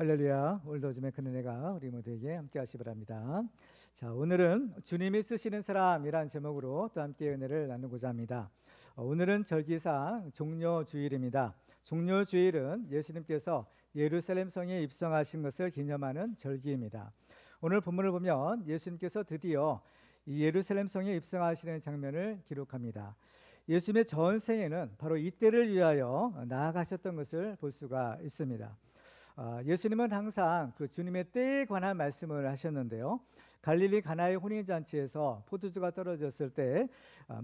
할렐루야. 오늘도 주의 큰 은혜가 우리 모두에게 함께 하시 바랍니다. 자, 오늘은 주님이 쓰시는 사람이란 제목으로 또 함께 은혜를 나누고자 합니다. 오늘은 절기상 종료주일입니다. 종료주일은 예수님께서 예루살렘 성에 입성하신 것을 기념하는 절기입니다. 오늘 본문을 보면 예수님께서 드디어 이 예루살렘 성에 입성하시는 장면을 기록합니다. 예수님의 전생에는 바로 이때를 위하여 나아가셨던 것을 볼 수가 있습니다. 예수님은 항상 그 주님의 때에 관한 말씀을 하셨는데요. 갈릴리 가나의 혼인잔치에서 포도주가 떨어졌을 때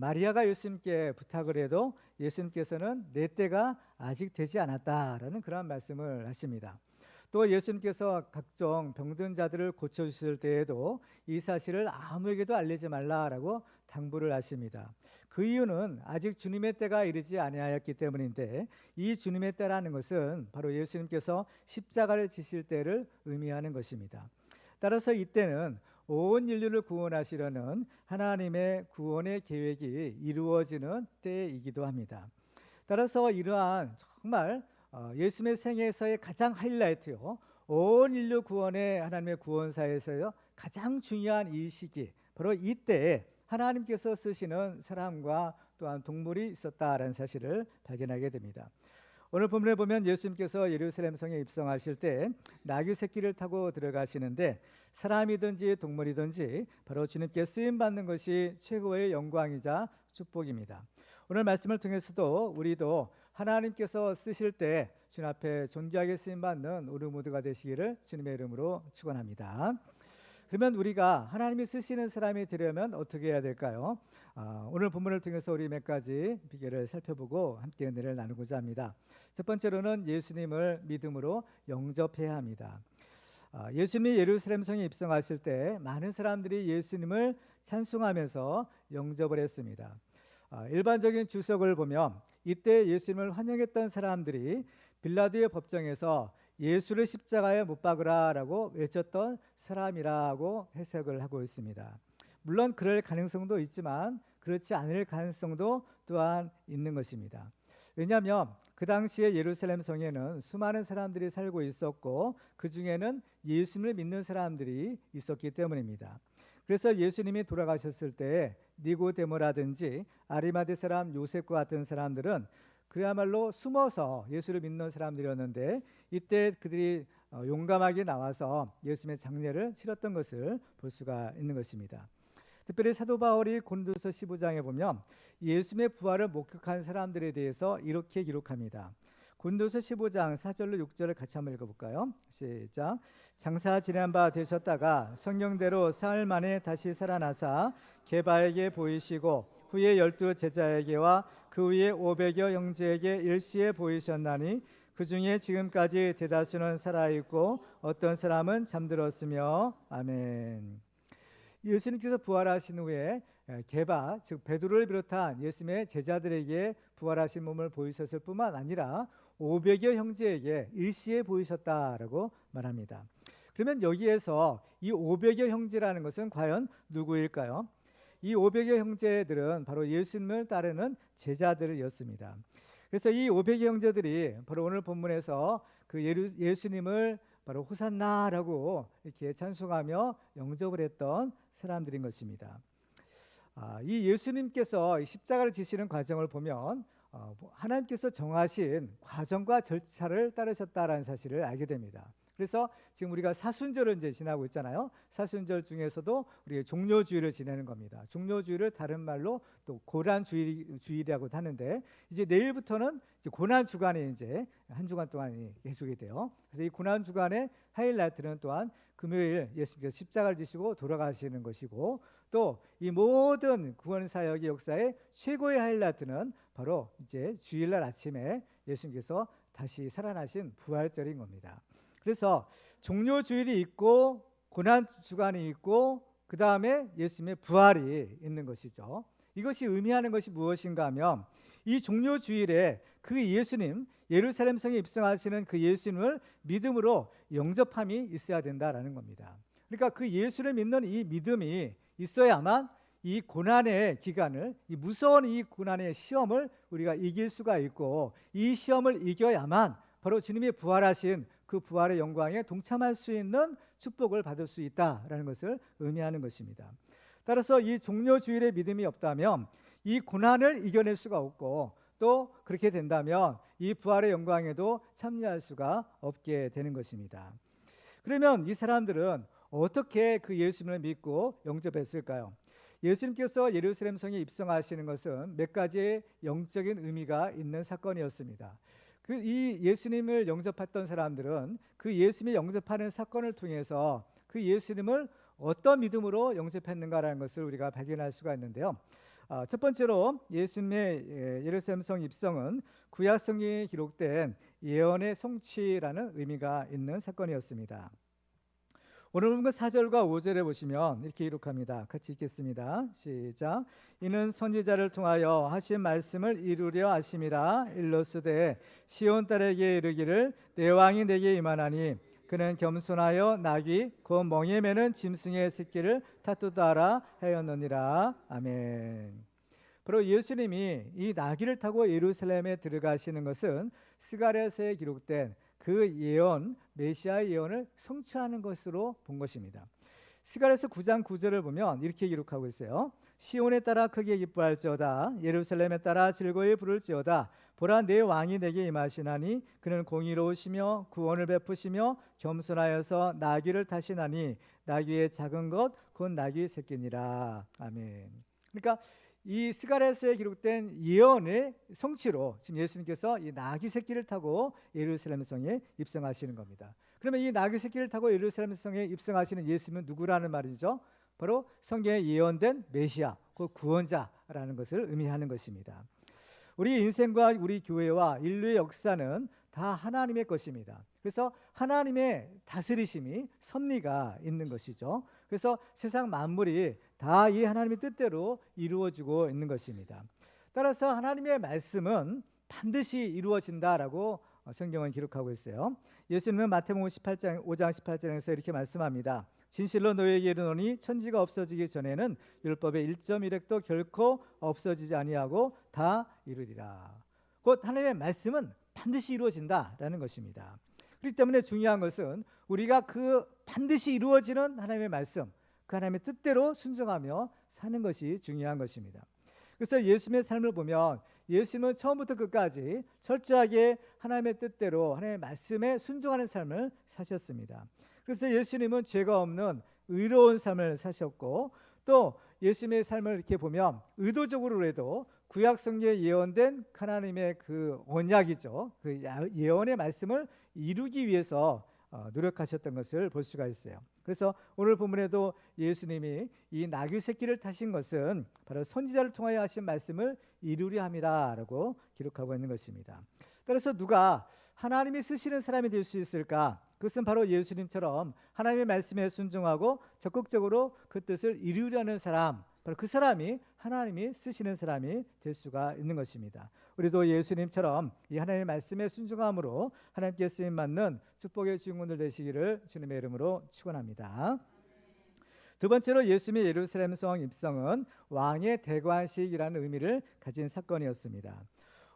마리아가 예수님께 부탁을 해도 예수님께서는 내 때가 아직 되지 않았다라는 그런 말씀을 하십니다. 또 예수님께서 각종 병든 자들을 고쳐주실 때에도 이 사실을 아무에게도 알리지 말라라고 당부를 하십니다. 그 이유는 아직 주님의 때가 이르지 아니하였기 때문인데, 이 주님의 때라는 것은 바로 예수님께서 십자가를 지실 때를 의미하는 것입니다. 따라서 이때는 온 인류를 구원하시려는 하나님의 구원의 계획이 이루어지는 때이기도 합니다. 따라서 이러한 정말 예수님의 생애에서의 가장 하이라이트요, 온 인류 구원의 하나님의 구원사에서요 가장 중요한 이 시기, 바로 이때에 하나님께서 쓰시는 사람과 또한 동물이 있었다라는 사실을 발견하게 됩니다. 오늘 본문에 보면 예수님께서 예루살렘 성에 입성하실 때 나귀 새끼를 타고 들어가시는데, 사람이든지 동물이든지 바로 주님께 쓰임 받는 것이 최고의 영광이자 축복입니다. 오늘 말씀을 통해서도 우리도 하나님께서 쓰실 때 주님 앞에 존귀하게 쓰임 받는 우리 모두가 되시기를 주님의 이름으로 축원합니다. 그러면 우리가 하나님이 쓰시는 사람이 되려면 어떻게 해야 될까요? 오늘 본문을 통해서 우리 몇 가지 비결을 살펴보고 함께 은혜를 나누고자 합니다. 첫 번째로는 예수님을 믿음으로 영접해야 합니다. 예수님이 예루살렘 성에 입성하실 때 많은 사람들이 예수님을 찬송하면서 영접을 했습니다. 일반적인 주석을 보면 이때 예수님을 환영했던 사람들이 빌라도의 법정에서 예수를 십자가에 못 박으라라고 외쳤던 사람이라고 해석을 하고 있습니다. 물론 그럴 가능성도 있지만 그렇지 않을 가능성도 또한 있는 것입니다. 왜냐하면 그 당시에 예루살렘 성에는 수많은 사람들이 살고 있었고 그 중에는 예수님을 믿는 사람들이 있었기 때문입니다. 그래서 예수님이 돌아가셨을 때 니고데모라든지 아리마대 사람 요셉과 같은 사람들은 그야말로 숨어서 예수를 믿는 사람들이었는데, 이때 그들이 용감하게 나와서 예수님의 장례를 치렀던 것을 볼 수가 있는 것입니다. 특별히 사도 바울이 고린도서 15장에 보면 예수님의 부활을 목격한 사람들에 대해서 이렇게 기록합니다. 고린도서 15장 4절로 6절을 같이 한번 읽어볼까요? 시작. 장사 지낸 바 되셨다가 성령대로 사흘 만에 다시 살아나사 게바에게 보이시고 후에 12 제자에게와 그 위에 500여 형제에게 일시에 보이셨나니 그 중에 지금까지 대다수는 살아있고 어떤 사람은 잠들었으며. 아멘. 예수님께서 부활하신 후에 게바, 즉 베드로를 비롯한 예수님의 제자들에게 부활하신 몸을 보이셨을 뿐만 아니라 500여 형제에게 일시에 보이셨다라고 말합니다. 그러면 여기에서 이 500여 형제라는 것은 과연 누구일까요? 이 500여 형제들은 바로 예수님을 따르는 제자들이었습니다. 그래서 이 500여 형제들이 바로 오늘 본문에서 그 예수님을 바로 호산나라고 이렇게 찬송하며 영접을 했던 사람들인 것입니다. 이 예수님께서 십자가를 지시는 과정을 보면 하나님께서 정하신 과정과 절차를 따르셨다라는 사실을 알게 됩니다. 그래서 지금 우리가 사순절을 이제 지나고 있잖아요. 사순절 중에서도 우리가 종료주일을 지내는 겁니다. 종료주일을 다른 말로 또 고난주일이라고도 하는데, 이제 내일부터는 이제 고난주간이 이제 한 주간 동안이 계속이 돼요. 그래서 이 고난주간의 하이라이트는 또한 금요일 예수님께서 십자가를 지시고 돌아가시는 것이고, 또 이 모든 구원 사역의 역사의 최고의 하이라이트는 바로 이제 주일날 아침에 예수님께서 다시 살아나신 부활절인 겁니다. 그래서 종료주일이 있고 고난주간이 있고 그 다음에 예수님의 부활이 있는 것이죠. 이것이 의미하는 것이 무엇인가 하면 이 종료주일에 그 예수님, 예루살렘 성에 입성하시는 그 예수님을 믿음으로 영접함이 있어야 된다라는 겁니다. 그러니까 그 예수를 믿는 이 믿음이 있어야만 이 고난의 기간을, 이 무서운 이 고난의 시험을 우리가 이길 수가 있고, 이 시험을 이겨야만 바로 주님이 부활하신 그 그 부활의 영광에 동참할 수 있는 축복을 받을 수 있다라는 것을 의미하는 것입니다. 따라서 이 종려주일의 믿음이 없다면 이 고난을 이겨낼 수가 없고, 또 그렇게 된다면 이 부활의 영광에도 참여할 수가 없게 되는 것입니다. 그러면 이 사람들은 어떻게 그 예수님을 믿고 영접했을까요? 예수님께서 예루살렘 성에 입성하시는 것은 몇 가지의 영적인 의미가 있는 사건이었습니다. 그 이 예수님을 영접했던 사람들은 그 예수님이 영접하는 사건을 통해서 그 예수님을 어떤 믿음으로 영접했는가라는 것을 우리가 발견할 수가 있는데요. 첫 번째로 예수님의 예루살렘 성 입성은 구약 성경에 기록된 예언의 성취라는 의미가 있는 사건이었습니다. 오늘 본문 4절과 5절에 보시면 이렇게 기록합니다. 같이 읽겠습니다. 시작. 이는 선지자를 통하여 하신 말씀을 이루려 하심이라. 일러스되 시온 딸에게 이르기를 내 왕이 내게 임하나니 그는 겸손하여 나귀 곧 멍에 매는 짐승의 새끼를 타투다 하라 하였느니라. 아멘. 바로 예수님이 이 나귀를 타고 예루살렘에 들어가시는 것은 스가랴서에 기록된 그 예언, 메시아의 예언을 성취하는 것으로 본 것입니다. 스가랴서 9장 9절을 보면 이렇게 기록하고 있어요. 시온에 따라 크게 기뻐할지어다. 예루살렘에 따라 즐거이 부를지어다. 보라, 내 왕이 내게 임하시나니 그는 공의로우시며 구원을 베푸시며 겸손하여서 나귀를 타시나니 나귀의 작은 것 곧 나귀 새끼니라. 아멘. 그러니까 이 스가랴서에 기록된 예언의 성취로 지금 예수님께서 이 나귀 새끼를 타고 예루살렘 성에 입성하시는 겁니다. 그러면 이 나귀 새끼를 타고 예루살렘 성에 입성하시는 예수님은 누구라는 말이죠? 바로 성경에 예언된 메시아, 그 구원자라는 것을 의미하는 것입니다. 우리 인생과 우리 교회와 인류의 역사는 다 하나님의 것입니다. 그래서 하나님의 다스리심이 섭리가 있는 것이죠. 그래서 세상 만물이 다 이 하나님의 뜻대로 이루어지고 있는 것입니다. 따라서 하나님의 말씀은 반드시 이루어진다라고 성경은 기록하고 있어요. 예수님은 마태복음 5장 18절에서 이렇게 말씀합니다. 진실로 너희에게 이르노니 천지가 없어지기 전에는 율법의 1.1획도 결코 없어지지 아니하고 다 이루리라. 곧 하나님의 말씀은 반드시 이루어진다라는 것입니다. 그렇기 때문에 중요한 것은 우리가 그 반드시 이루어지는 하나님의 말씀, 그 하나님의 뜻대로 순종하며 사는 것이 중요한 것입니다. 그래서 예수님의 삶을 보면 예수님은 처음부터 끝까지 철저하게 하나님의 뜻대로 하나님의 말씀에 순종하는 삶을 사셨습니다. 그래서 예수님은 죄가 없는 의로운 삶을 사셨고, 또 예수님의 삶을 이렇게 보면 의도적으로라도 구약 성경에 예언된 하나님의 그 언약이죠, 그 예언의 말씀을 이루기 위해서 노력하셨던 것을 볼 수가 있어요. 그래서 오늘 본문에도 예수님이 이 나귀 새끼를 타신 것은 바로 선지자를 통하여 하신 말씀을 이루려 함이라라고 기록하고 있는 것입니다. 따라서 누가 하나님이 쓰시는 사람이 될 수 있을까? 그것은 바로 예수님처럼 하나님의 말씀에 순종하고 적극적으로 그 뜻을 이루려는 사람, 바로 그 사람이 하나님이 쓰시는 사람이 될 수가 있는 것입니다. 우리도 예수님처럼 이 하나님의 말씀에 순종함으로 하나님께 쓰임 받는 축복의 주인공들 되시기를 주님의 이름으로 축원합니다. 두 번째로 예수님의 예루살렘 성 입성은 왕의 대관식이라는 의미를 가진 사건이었습니다.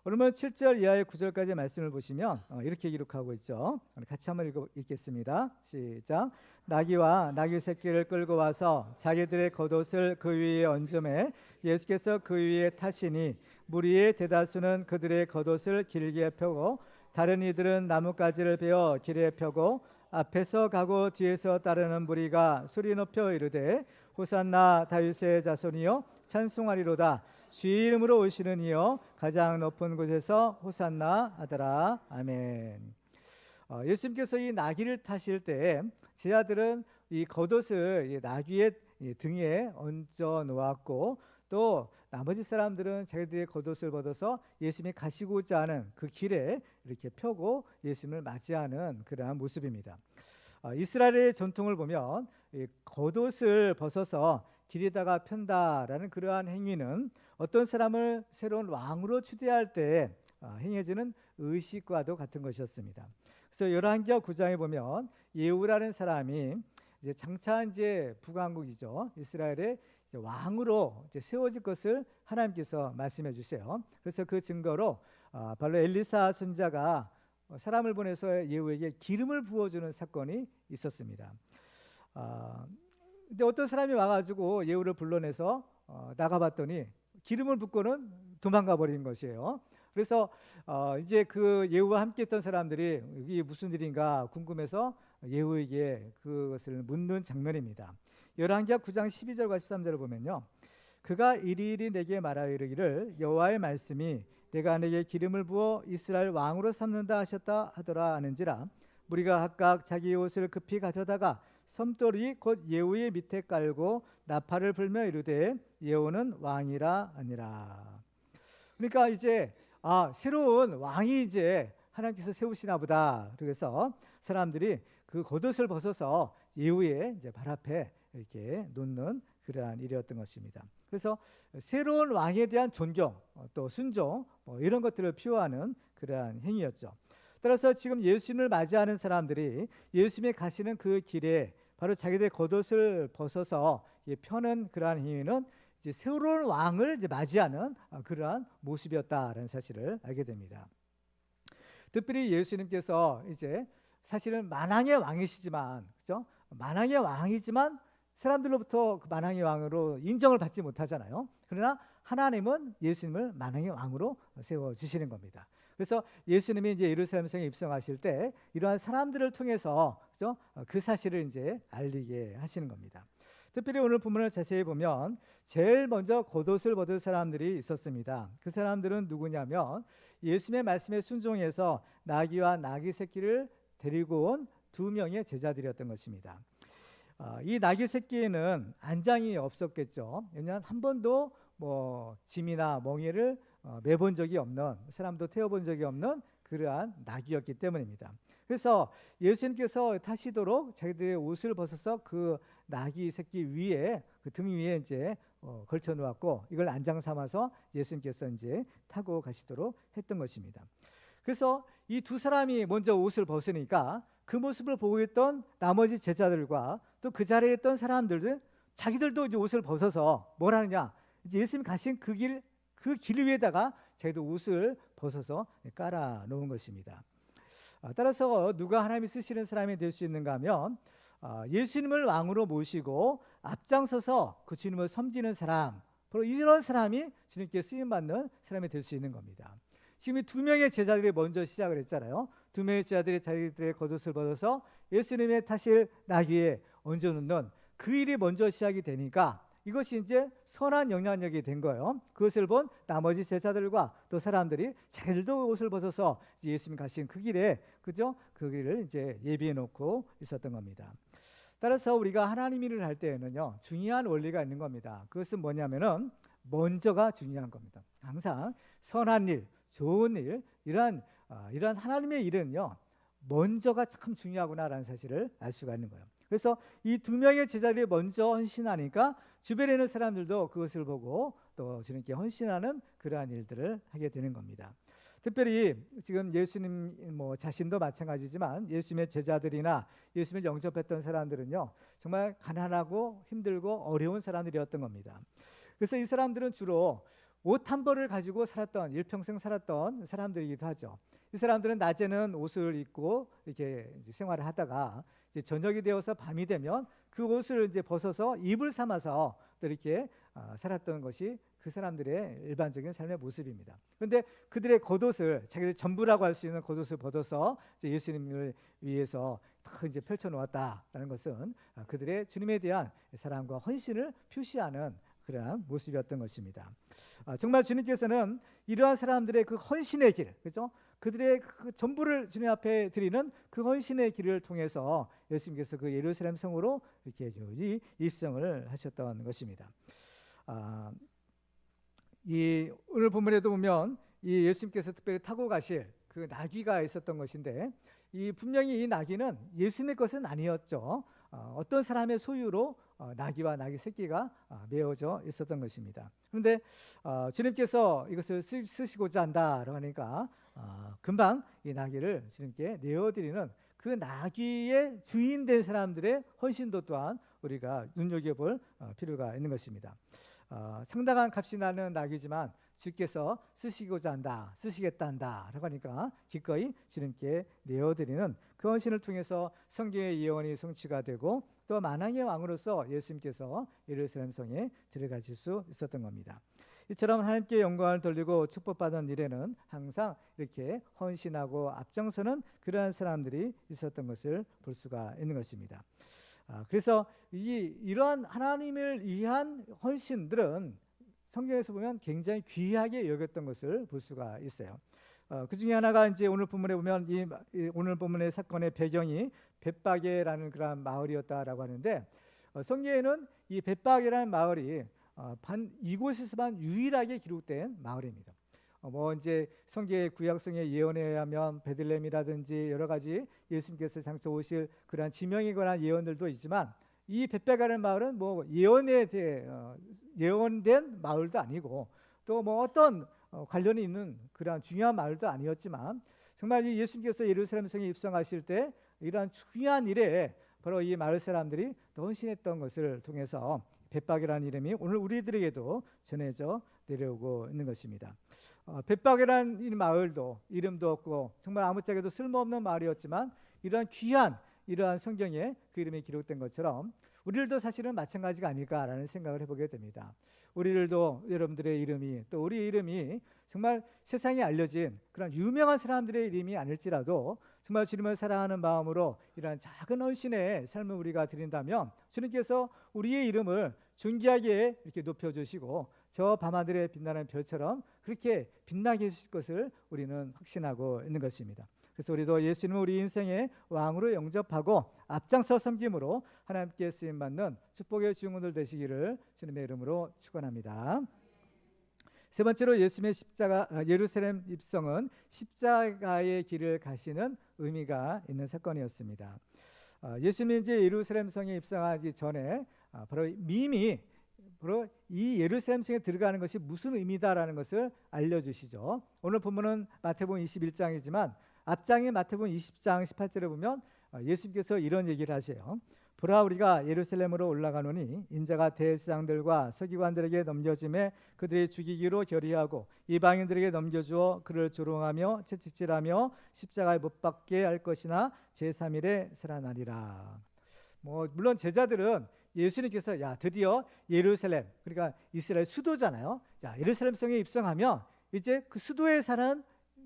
오늘 7절 이하의 9절까지 말씀을 보시면 이렇게 기록하고 있죠. 같이 한번 읽겠습니다. 시작. 나귀와 나귀 새끼를 끌고 와서 자기들의 겉옷을 그 위에 얹음에 예수께서 그 위에 타시니 무리의 대다수는 그들의 겉옷을 길게 펴고 다른 이들은 나뭇가지를 베어 길에 펴고 앞에서 가고 뒤에서 따르는 무리가 소리 높여 이르되 호산나 다윗의 자손이여 찬송하리로다. 주의 이름으로 오시는 이여 가장 높은 곳에서 호산나 하더라. 아멘. 예수님께서 이 나귀를 타실 때 제자들은 이 겉옷을 이 나귀의 등에 얹어 놓았고, 또 나머지 사람들은 자기들의 겉옷을 벗어서 예수님이 가시고자 하는 그 길에 이렇게 펴고 예수님을 맞이하는 그러한 모습입니다. 이스라엘의 전통을 보면 이 겉옷을 벗어서 길에다가 편다라는 그러한 행위는 어떤 사람을 새로운 왕으로 추대할 때 행해지는 의식과도 같은 것이었습니다. 그래서 열왕기하 9장에 보면 예후라는 사람이 이제 장차 이제 북왕국이죠, 이스라엘의 이제 왕으로 이제 세워질 것을 하나님께서 말씀해 주세요. 그래서 그 증거로 바로 엘리사 선지자가 사람을 보내서 예후에게 기름을 부어주는 사건이 있었습니다. 근데 어떤 사람이 와가지고 예후를 불러내서 나가봤더니 기름을 붓고는 도망가 버린 것이에요. 그래서 이제 그 예후와 함께했던 사람들이 이게 무슨 일인가 궁금해서 예후에게 그것을 묻는 장면입니다. 열왕기하 9장 12절과 13절을 보면요, 그가 이리이리 내게 말하여 이르기를 여호와의 말씀이 내가 내게 기름을 부어 이스라엘 왕으로 삼는다 하셨다 하더라 하는지라 무리가 각각 자기 옷을 급히 가져다가 섬돌이 곧 예후의 밑에 깔고 나팔을 불며 이르되 예후는 왕이라 하니라. 그러니까 이제 새로운 왕이 이제 하나님께서 세우시나 보다. 그래서 사람들이 그 겉옷을 벗어서 예후의 이제 발 앞에 이렇게 놓는 그러한 일이었던 것입니다. 그래서 새로운 왕에 대한 존경, 또 순종, 이런 것들을 표하는 그러한 행위였죠. 따라서 지금 예수님을 맞이하는 사람들이 예수님이 가시는 그 길에 바로 자기들의 겉옷을 벗어서 펴는 그러한 행위는 이제 새로운 왕을 이제 맞이하는 그러한 모습이었다라는 사실을 알게 됩니다. 특별히 예수님께서 이제 사실은 만왕의 왕이시지만, 그죠? 만왕의 왕이지만 사람들로부터 그 만왕의 왕으로 인정을 받지 못하잖아요. 그러나 하나님은 예수님을 만왕의 왕으로 세워 주시는 겁니다. 그래서 예수님이 이제 예루살렘 성에 입성하실 때 이러한 사람들을 통해서, 그죠? 그 사실을 이제 알리게 하시는 겁니다. 특별히 오늘 본문을 자세히 보면 제일 먼저 겉옷을 벗은 사람들이 있었습니다. 그 사람들은 누구냐면 예수님의 말씀에 순종해서 나귀와 나귀 새끼를 데리고 온 2명의 제자들이었던 것입니다. 이 나귀 새끼에는 안장이 없었겠죠. 왜냐하면 한 번도 짐이나 멍에를 매본 적이 없는, 사람도 태워본 적이 없는 그러한 나귀였기 때문입니다. 그래서 예수님께서 타시도록 자기들의 옷을 벗어서 그 나귀 새끼 위에, 그 등 위에 이제 걸쳐 놓았고 이걸 안장 삼아서 예수님께서 이제 타고 가시도록 했던 것입니다. 그래서 이 두 사람이 먼저 옷을 벗으니까 그 모습을 보고 있던 나머지 제자들과 또 그 자리에 있던 사람들은 자기들도 이제 옷을 벗어서 뭘 하느냐, 이제 예수님 가신 그 길 위에다가 자기도 옷을 벗어서 깔아 놓은 것입니다. 따라서 누가 하나님이 쓰시는 사람이 될 수 있는가 하면 예수님을 왕으로 모시고 앞장서서 그 주님을 섬기는 사람, 바로 이런 사람이 주님께 쓰임받는 사람이 될 수 있는 겁니다. 지금 이 2명의 제자들이 먼저 시작을 했잖아요. 2명의 제자들이 자기들의 겉옷을 벗어서 예수님의 타실 나귀에 얹어놓는 그 일이 먼저 시작이 되니까 이것이 이제 선한 영향력이 된 거예요. 그것을 본 나머지 제자들과 또 사람들이 자기들도 옷을 벗어서 예수님 가신 그 길에, 그죠? 그 길을 이제 예비해 놓고 있었던 겁니다. 따라서 우리가 하나님 일을 할 때에는요, 중요한 원리가 있는 겁니다. 그것은 뭐냐면은 먼저가 중요한 겁니다. 항상 선한 일, 좋은 일, 이러한 하나님의 일은요, 먼저가 참 중요하구나라는 사실을 알 수가 있는 거예요. 그래서 이 2명의 제자들이 먼저 헌신하니까 주변에 있는 사람들도 그것을 보고 또 주님께 헌신하는 그러한 일들을 하게 되는 겁니다. 특별히 지금 예수님 자신도 마찬가지지만 예수님의 제자들이나 예수님을 영접했던 사람들은요, 정말 가난하고 힘들고 어려운 사람들이었던 겁니다. 그래서 이 사람들은 주로 옷 한 벌을 가지고 살았던, 일평생 살았던 사람들이기도 하죠. 이 사람들은 낮에는 옷을 입고 이렇게 이제 생활을 하다가 이제 저녁이 되어서 밤이 되면 그 옷을 이제 벗어서 이불 삼아서 또 이렇게 살았던 것이 그 사람들의 일반적인 삶의 모습입니다. 그런데 그들의 겉옷을, 자기들 전부라고 할 수 있는 겉옷을 벗어서 이제 예수님을 위해서 딱 이제 펼쳐 놓았다라는 것은 그들의 주님에 대한 사랑과 헌신을 표시하는 그러한 모습이었던 것입니다. 정말 주님께서는 이러한 사람들의 그 헌신의 길, 그렇죠? 그들의 그 전부를 주님 앞에 드리는 그 헌신의 길을 통해서 예수님께서 그 예루살렘 성으로 이렇게 입성을 하셨던 것입니다. 이 오늘 본문에도 보면 이 예수님께서 특별히 타고 가실 그 나귀가 있었던 것인데, 이 분명히 이 나귀는 예수님의 것은 아니었죠. 어떤 사람의 소유로 나귀와 나귀 새끼가 메어져 있었던 것입니다. 그런데 주님께서 이것을 쓰시고자 한다라고 하니까 금방 이 나귀를 주님께 내어드리는 그 나귀의 주인 된 사람들의 헌신도 또한 우리가 눈여겨볼 필요가 있는 것입니다. 상당한 값이 나는 나귀지만 주께서 쓰시겠다 한다라고 하니까 기꺼이 주님께 내어드리는 그 헌신을 통해서 성경의 예언이 성취가 되고 또 만왕의 왕으로서 예수님께서 예루살렘 성에 들어가실 수 있었던 겁니다. 이처럼 하나님께 영광을 돌리고 축복받은 일에는 항상 이렇게 헌신하고 앞장서는 그러한 사람들이 있었던 것을 볼 수가 있는 것입니다. 그래서 이러한 하나님을 위한 헌신들은 성경에서 보면 굉장히 귀하게 여겼던 것을 볼 수가 있어요. 그 중에 하나가 이제 오늘 본문에 보면 오늘 본문의 사건의 배경이 벳바게라는 그런 마을이었다라고 하는데 성경에는 이 벳바게라는 마을이 이곳에서만 유일하게 기록된 마을입니다. 뭐 이제 성경의 구약성의 예언에 의하면 베들레헴이라든지 여러 가지 예수님께서 장소 오실 그러한 지명에 관한 예언들도 있지만 이 벳바게라는 마을은 뭐 예언된 마을도 아니고 또 뭐 어떤 관련이 있는 그러한 중요한 마을도 아니었지만 정말 이 예수님께서 예루살렘 성에 입성하실 때 이러한 중요한 일에 바로 이 마을 사람들이 헌신했던 것을 통해서 벳바게라는 이름이 오늘 우리들에게도 전해져 내려오고 있는 것입니다. 벳바게라는 이 마을도 이름도 없고 정말 아무짝에도 쓸모없는 마을이었지만 이러한 성경에 그 이름이 기록된 것처럼 우리들도 사실은 마찬가지가 아닐까라는 생각을 해보게 됩니다. 우리들도 여러분들의 이름이 또 우리 이름이 정말 세상에 알려진 그런 유명한 사람들의 이름이 아닐지라도 정말 주님을 사랑하는 마음으로 이러한 작은 헌신의 삶을 우리가 드린다면 주님께서 우리의 이름을 존귀하게 이렇게 높여주시고 저 밤하늘에 빛나는 별처럼 그렇게 빛나게 해주실 것을 우리는 확신하고 있는 것입니다. 그래서 우리도 예수님을 우리 인생의 왕으로 영접하고 앞장서 섬김으로 하나님께 쓰임받는 축복의 주인공들 되시기를 주님의 이름으로 축원합니다. 세 번째로 예수님의 예루살렘 입성은 십자가의 길을 가시는 의미가 있는 사건이었습니다. 예수님이 이제 예루살렘 성에 입성하기 전에 바로 이 예루살렘 성에 들어가는 것이 무슨 의미다라는 것을 알려주시죠. 오늘 본문은 마태복음 21장이지만 앞장인 마태복음 20장 18절에 보면 예수님께서 이런 얘기를 하세요. 보라 우리가 예루살렘으로 올라가노니 인자가 대제사장들과 서기관들에게 넘겨짐에 그들이 죽이기로 결의하고 이방인들에게 넘겨주어 그를 조롱하며 채찍질하며 십자가에 못 박게 할 것이나 제3일에 살아나리라. 물론 제자들은 예수님께서 드디어 예루살렘 그러니까 이스라엘 수도잖아요. 예루살렘 성에 입성하면 이제 그 수도에 사는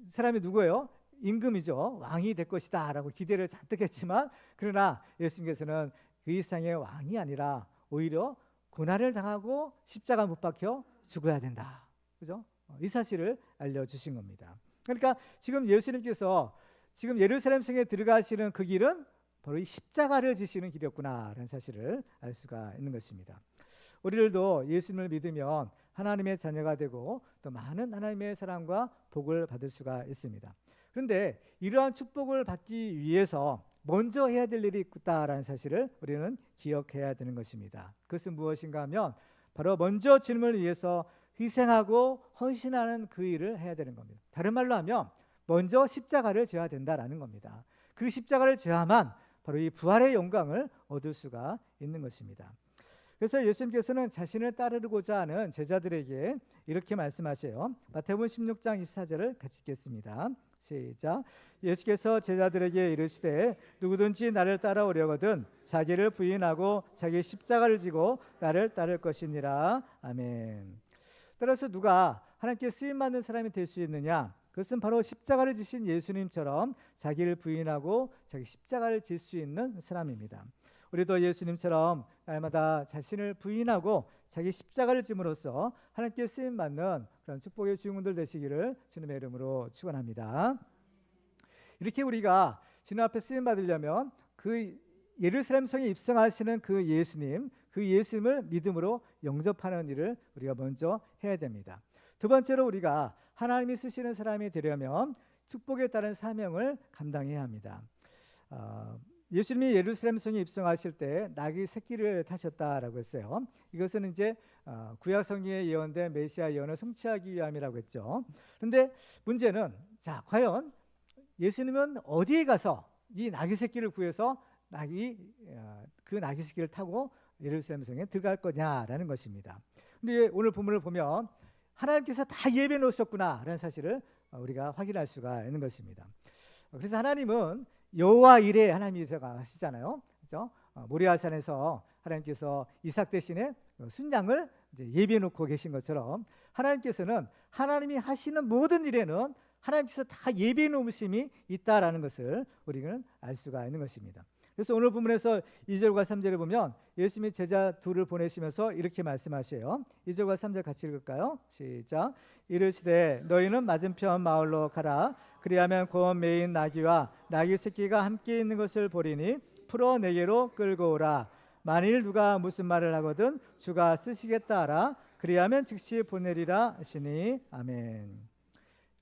사람이 누구예요? 임금이죠. 왕이 될 것이다 라고 기대를 잔뜩 했지만 그러나 예수님께서는 그 이상의 왕이 아니라 오히려 고난을 당하고 십자가 못 박혀 죽어야 된다. 그죠? 이 사실을 알려주신 겁니다. 그러니까 지금 예수님께서 지금 예루살렘 성에 들어가시는 그 길은 바로 이 십자가를 지시는 길이었구나라는 사실을 알 수가 있는 것입니다. 우리들도 예수님을 믿으면 하나님의 자녀가 되고 또 많은 하나님의 사랑과 복을 받을 수가 있습니다. 그런데 이러한 축복을 받기 위해서 먼저 해야 될 일이 있다라는 사실을 우리는 기억해야 되는 것입니다. 그것은 무엇인가 하면 바로 먼저 주님을 위해서 희생하고 헌신하는 그 일을 해야 되는 겁니다. 다른 말로 하면 먼저 십자가를 져야 된다라는 겁니다. 그 십자가를 져야만 바로 이 부활의 영광을 얻을 수가 있는 것입니다. 그래서 예수님께서는 자신을 따르고자 하는 제자들에게 이렇게 말씀하세요. 마태복음 16장 24절을 같이 읽겠습니다. 시작. 예수께서 제자들에게 이르시되 누구든지 나를 따라오려거든 자기를 부인하고 자기 십자가를 지고 나를 따를 것이니라. 아멘. 따라서 누가 하나님께 쓰임받는 사람이 될 수 있느냐? 그것은 바로 십자가를 지신 예수님처럼 자기를 부인하고 자기 십자가를 질 수 있는 사람입니다. 우리도 예수님처럼 날마다 자신을 부인하고 자기 십자가를 짐으로써 하나님께 쓰임받는 그런 축복의 주인공들 되시기를 주님의 이름으로 축원합니다. 이렇게 우리가 주님 앞에 쓰임받으려면 그 예루살렘 성에 입성하시는 그 예수님을 믿음으로 영접하는 일을 우리가 먼저 해야 됩니다. 두 번째로 우리가 하나님이 쓰시는 사람이 되려면 축복에 따른 사명을 감당해야 합니다. 예수님이 예루살렘 성에 입성하실 때 나귀 새끼를 타셨다라고 했어요. 이것은 이제 구약 성경에 예언된 메시아 예언을 성취하기 위함이라고 했죠. 그런데 문제는 과연 예수님은 어디에 가서 이 나귀 새끼를 구해서 그 나귀 새끼를 타고 예루살렘 성에 들어갈 거냐라는 것입니다. 근데 오늘 본문을 보면 하나님께서 다 예배해 놓으셨구나라는 사실을 우리가 확인할 수가 있는 것입니다. 그래서 하나님은 여호와 이레 하나님이시가 하시잖아요. 그렇죠? 모리아산에서 하나님께서 이삭 대신에 순양을 이제 예비해 놓고 계신 것처럼 하나님께서는 하나님이 하시는 모든 일에는 하나님께서 다 예비해 놓으심이 있다라는 것을 우리는 알 수가 있는 것입니다. 그래서 오늘 본문에서 2절과 3절을 보면 예수님이 제자 둘을 보내시면서 이렇게 말씀하세요. 2절과 3절 같이 읽을까요? 시작. 이르시되 너희는 맞은편 마을로 가라. 그리하면 곧 메인 나귀와 나귀 새끼가 함께 있는 것을 보리니 풀어 내게로 끌고 오라. 만일 누가 무슨 말을 하거든 주가 쓰시겠다 하라. 그리하면 즉시 보내리라 하시니 아멘.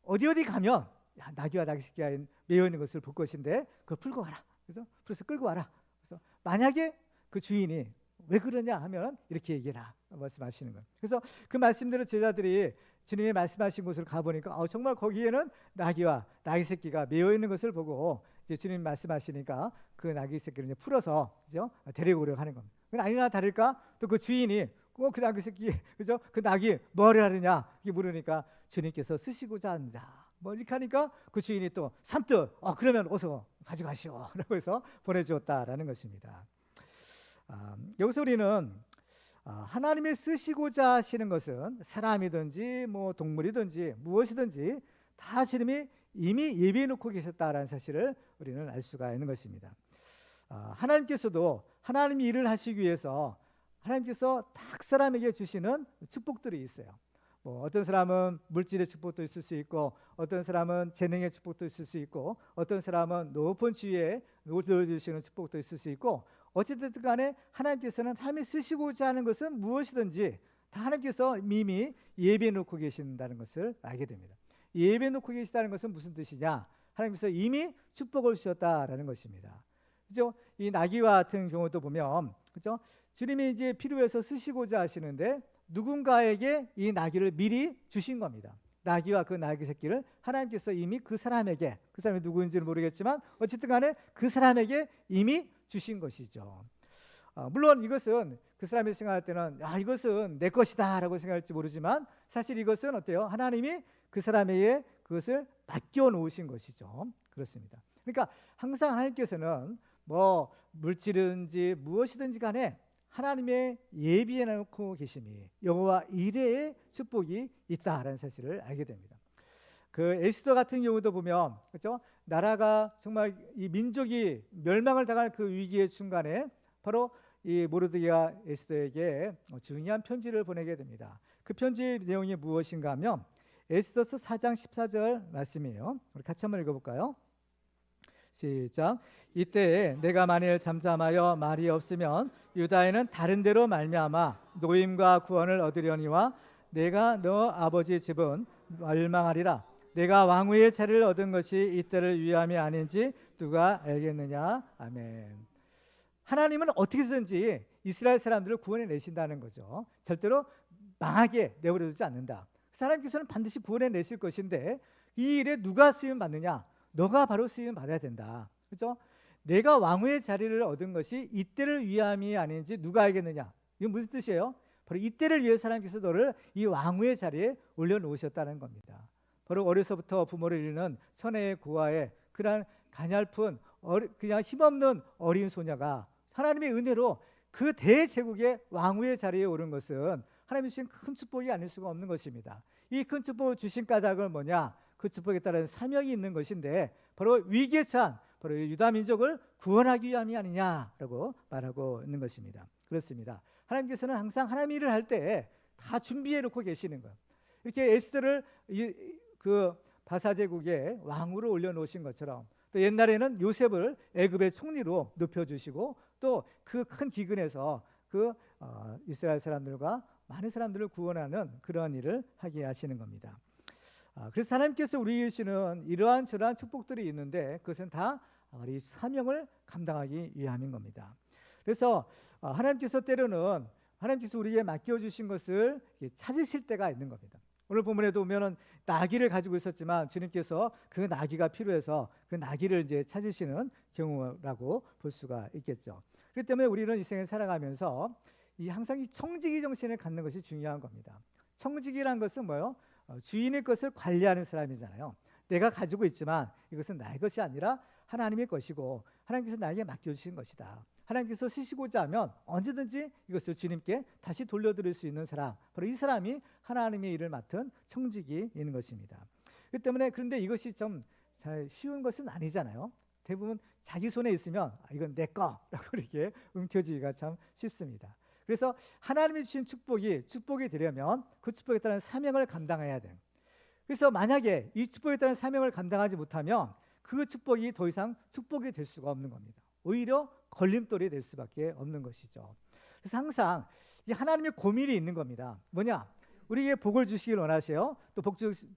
어디 가면 나귀와 나귀 새끼가 매여 있는 것을 볼 것인데 그걸 풀고 가라. 그래서 풀어서 끌고 와라. 그래서 만약에 그 주인이 왜 그러냐 하면 이렇게 얘기해라 말씀하시는 거예요. 그래서 그 말씀대로 제자들이 주님이 말씀하신 곳을 가보니까 정말 거기에는 나귀와 나귀 새끼가 매여 있는 것을 보고 이제 주님 말씀하시니까 그 나귀 새끼를 이제 풀어서 그죠? 데리고 오려고 하는 겁니다. 아니나 다를까 또 그 주인이 그 나귀 새끼 그죠? 그 나귀 뭐를 하느냐 이렇게 물으니까 주님께서 쓰시고자 한다. 뭐 이렇게 하니까 그 주인이 또 산뜻 그러면 어서 가져가시오 라고 해서 보내주었다라는 것입니다. 여기서 우리는 하나님이 쓰시고자 하시는 것은 사람이든지 뭐 동물이든지 무엇이든지 다 주님이 이미 예비해 놓고 계셨다라는 사실을 우리는 알 수가 있는 것입니다. 하나님께서도 하나님이 일을 하시기 위해서 하나님께서 각 사람에게 주시는 축복들이 있어요. 뭐 어떤 사람은 물질의 축복도 있을 수 있고 어떤 사람은 재능의 축복도 있을 수 있고 어떤 사람은 높은 지위에 올려주시는 축복도 있을 수 있고 어쨌든 간에 하나님께서는 하나님이 쓰시고자 하는 것은 무엇이든지 다 하나님께서 이미 예비해 놓고 계신다는 것을 알게 됩니다. 예비해 놓고 계시다는 것은 무슨 뜻이냐? 하나님께서 이미 축복을 주셨다라는 것입니다. 그죠? 이 나귀와 같은 경우도 보면 그죠? 주님이 이제 필요해서 쓰시고자 하시는데 누군가에게 이 나귀를 미리 주신 겁니다. 나귀와 그 나귀 새끼를 하나님께서 이미 그 사람에게, 그 사람이 누구인지는 모르겠지만 어쨌든 간에 그 사람에게 이미 주신 것이죠. 물론 이것은 그 사람이 생각할 때는 이것은 내 것이다 라고 생각할지 모르지만 사실 이것은 어때요? 하나님이 그 사람에게 그것을 맡겨 놓으신 것이죠. 그렇습니다. 그러니까 항상 하나님께서는 뭐 물질이든지 무엇이든지 간에 하나님의 예비해 놓고 계심이 여호와 이레의 축복이 있다라는 사실을 알게 됩니다. 그 에스더 같은 경우도 보면 그렇죠? 나라가 정말 이 민족이 멸망을 당할 그 위기의 순간에 바로 이 모르드게가 에스더에게 중요한 편지를 보내게 됩니다. 그 편지 내용이 무엇인가 하면 에스더서 4장 14절 말씀이에요. 우리 같이 한번 읽어볼까요? 시작. 이때에 내가 만일 잠잠하여 말이 없으면 유다에는 다른 데로 말미암아 노임과 구원을 얻으려니와 내가 너 아버지 집은 멸망하리라. 내가 왕후의 자리를 얻은 것이 이때를 위함이 아닌지 누가 알겠느냐. 아멘. 하나님은 어떻게든지 이스라엘 사람들을 구원해 내신다는 거죠. 절대로 망하게 내버려두지 않는다. 하나님께서는 반드시 구원해 내실 것인데 이 일에 누가 쓰임 받느냐? 너가 바로 쓰임 받아야 된다. 그렇죠? 내가 왕후의 자리를 얻은 것이 이때를 위함이 아닌지 누가 알겠느냐? 이건 무슨 뜻이에요? 바로 이때를 위해 하나님께서 너를 이 왕후의 자리에 올려놓으셨다는 겁니다. 바로 어려서부터 부모를 잃는 천혜의 고아의 그런 가냘픈 그냥 힘없는 어린 소녀가 하나님의 은혜로 그 대제국의 왕후의 자리에 오른 것은 하나님이 주신 큰 축복이 아닐 수가 없는 것입니다. 이 큰 축복을 주신 까닭은 뭐냐? 그 축복에 따른 사명이 있는 것인데 바로 위기에 처한 바로 유다 민족을 구원하기 위함이 아니냐라고 말하고 있는 것입니다. 그렇습니다. 하나님께서는 항상 하나님 일을 할 때 다 준비해 놓고 계시는 거예요. 이렇게 에스더를 그 바사 제국의 왕으로 올려놓으신 것처럼 또 옛날에는 요셉을 애굽의 총리로 높여주시고 또 그 큰 기근에서 그 이스라엘 사람들과 많은 사람들을 구원하는 그러한 일을 하게 하시는 겁니다. 그래서 하나님께서 우리에게 주시는 이러한 저러한 축복들이 있는데 그것은 다 우리 사명을 감당하기 위함인 겁니다. 그래서 하나님께서 때로는 하나님께서 우리에게 맡겨주신 것을 찾으실 때가 있는 겁니다. 오늘 본문에도 보면은 나귀를 가지고 있었지만 주님께서 그 나귀가 필요해서 그 나귀를 이제 찾으시는 경우라고 볼 수가 있겠죠. 그렇기 때문에 우리는 이 생을 살아가면서 항상 이 청지기 정신을 갖는 것이 중요한 겁니다. 청지기란 것은 뭐예요? 주인의 것을 관리하는 사람이잖아요. 내가 가지고 있지만 이것은 나의 것이 아니라 하나님의 것이고 하나님께서 나에게 맡겨주신 것이다. 하나님께서 쓰시고자 하면 언제든지 이것을 주님께 다시 돌려드릴 수 있는 사람, 바로 이 사람이 하나님의 일을 맡은 청지기인 것입니다. 그렇기 때문에 그런데 이것이 좀 잘 쉬운 것은 아니잖아요. 대부분 자기 손에 있으면 이건 내 거라고 이렇게 움켜쥐기가 참 쉽습니다. 그래서 하나님이 주신 축복이 되려면 그 축복에 따른 사명을 감당해야 돼요. 그래서 만약에 이 축복에 따른 사명을 감당하지 못하면 그 축복이 더 이상 축복이 될 수가 없는 겁니다. 오히려 걸림돌이 될 수밖에 없는 것이죠. 그래서 항상 이 하나님의 고민이 있는 겁니다. 뭐냐? 우리에게 복을 주시길 원하세요. 또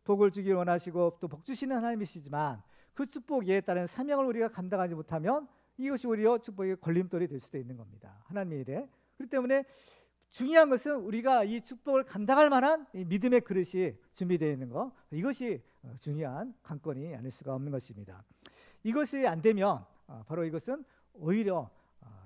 복을 주길 원하시고 또 복 주시는 하나님이시지만 그 축복에 따른 사명을 우리가 감당하지 못하면 이것이 오히려 축복의 걸림돌이 될 수도 있는 겁니다. 하나님의 일에. 그렇기 때문에 중요한 것은 우리가 이 축복을 감당할 만한 이 믿음의 그릇이 준비되어 있는 것, 이것이 중요한 관건이 아닐 수가 없는 것입니다. 이것이 안 되면 바로 이것은 오히려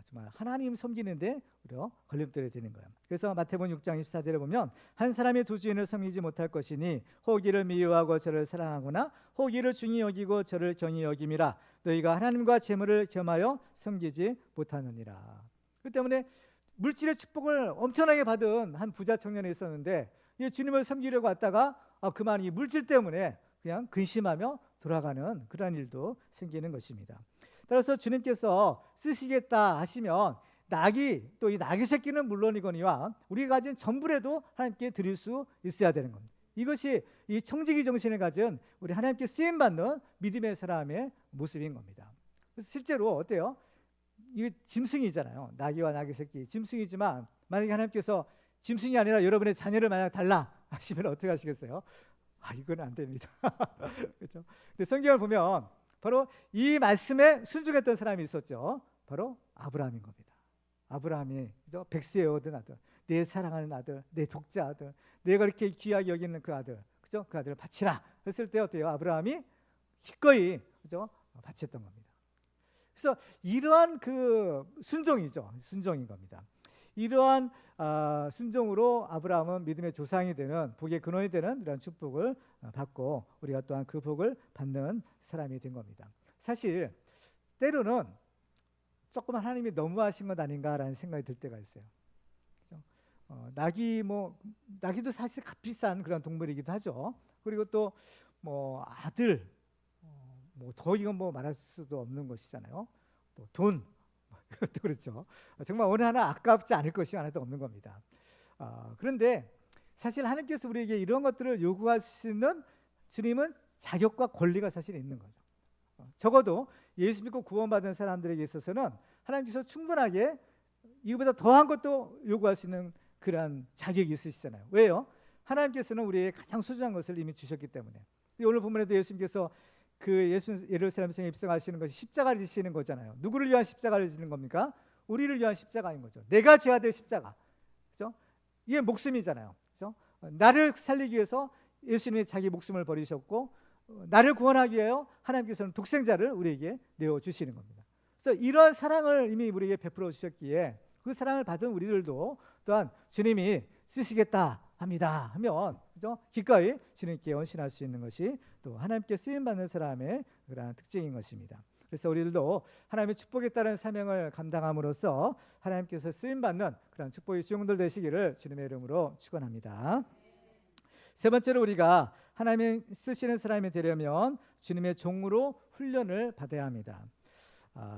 정말 하나님 섬기는데 오히려 걸림돌이 되는 거예요. 그래서 마태복음 6장 24절에 보면 한 사람이 두 주인을 섬기지 못할 것이니 혹이를 미워하고 저를 사랑하거나 혹이를 중히 여기고 저를 경히 여김이라. 너희가 하나님과 재물을 겸하여 섬기지 못하느니라. 그렇기 때문에 물질의 축복을 엄청나게 받은 한 부자 청년이 있었는데 이 주님을 섬기려고 왔다가 그만 이 물질 때문에 그냥 근심하며 돌아가는 그런 일도 생기는 것입니다. 따라서 주님께서 쓰시겠다 하시면 또 이 나귀 새끼는 물론이거니와 우리가 가진 전부라도 하나님께 드릴 수 있어야 되는 겁니다. 이것이 이 청지기 정신을 가진 우리 하나님께 쓰임 받는 믿음의 사람의 모습인 겁니다. 그래서 실제로 어때요? 이게 짐승이잖아요. 나귀와 나귀 새끼 짐승이지만 만약에 하나님께서 짐승이 아니라 여러분의 자녀를 만약 달라 하시면 어떻게 하시겠어요? 이건 안 됩니다. 그렇죠? 근데 성경을 보면 바로 이 말씀에 순종했던 사람이 있었죠. 바로 아브라함인 겁니다. 아브라함이 그죠? 백세에 얻은 아들, 내 사랑하는 아들, 내 독자 아들, 내가 이렇게 귀하게 여기는 그 아들, 그죠? 그 아들을 바치라 했을 때 어때요? 아브라함이 기꺼이 그죠? 바쳤던 겁니다. 그래서 이러한 그 순종인 겁니다. 이러한 순종으로 아브라함은 믿음의 조상이 되는 복의 근원이 되는 이런 축복을 받고 우리가 또한 그 복을 받는 사람이 된 겁니다. 사실 때로는 조금 하나님이 너무하신 것 아닌가라는 생각이 들 때가 있어요. 그렇죠? 나귀도 사실 값비싼 그런 동물이기도 하죠. 그리고 또 아들, 더 이건 말할 수도 없는 것이잖아요. 또 돈, 그것도 그렇죠. 정말 어느 하나 아깝지 않을 것이 하나도 없는 겁니다. 그런데 사실 하나님께서 우리에게 이런 것들을 요구할 수 있는 주님은 자격과 권리가 사실 있는 거죠. 적어도 예수 믿고 구원받은 사람들에게 있어서는 하나님께서 충분하게 이거보다 더한 것도 요구할 수 있는 그런 자격이 있으시잖아요. 왜요? 하나님께서는 우리의 가장 소중한 것을 이미 주셨기 때문에. 오늘 본문에도 예수님께서 예루살렘 성에 입성하시는 것이 십자가를 지시는 거잖아요. 누구를 위한 십자가를 지는 겁니까? 우리를 위한 십자가인 거죠. 내가 져야 될 십자가. 그렇죠? 이게 목숨이잖아요. 그렇죠? 나를 살리기 위해서 예수님이 자기 목숨을 버리셨고 나를 구원하기 위하여 하나님께서는 독생자를 우리에게 내어 주시는 겁니다. 그래서 이런 사랑을 이미 우리에게 베풀어 주셨기에 그 사랑을 받은 우리들도 또한 주님이 쓰시겠다 합니다 하면 그죠? 기꺼이 주님께 헌신할 수 있는 것이 또 하나님께 쓰임 받는 사람의 그러한 특징인 것입니다. 그래서 우리들도 하나님의 축복에 따른 사명을 감당함으로써 하나님께서 쓰임 받는 그런 축복의 주용들 되시기를 주님의 이름으로 축원합니다. 세 번째로 우리가 하나님이 쓰시는 사람이 되려면 주님의 종으로 훈련을 받아야 합니다.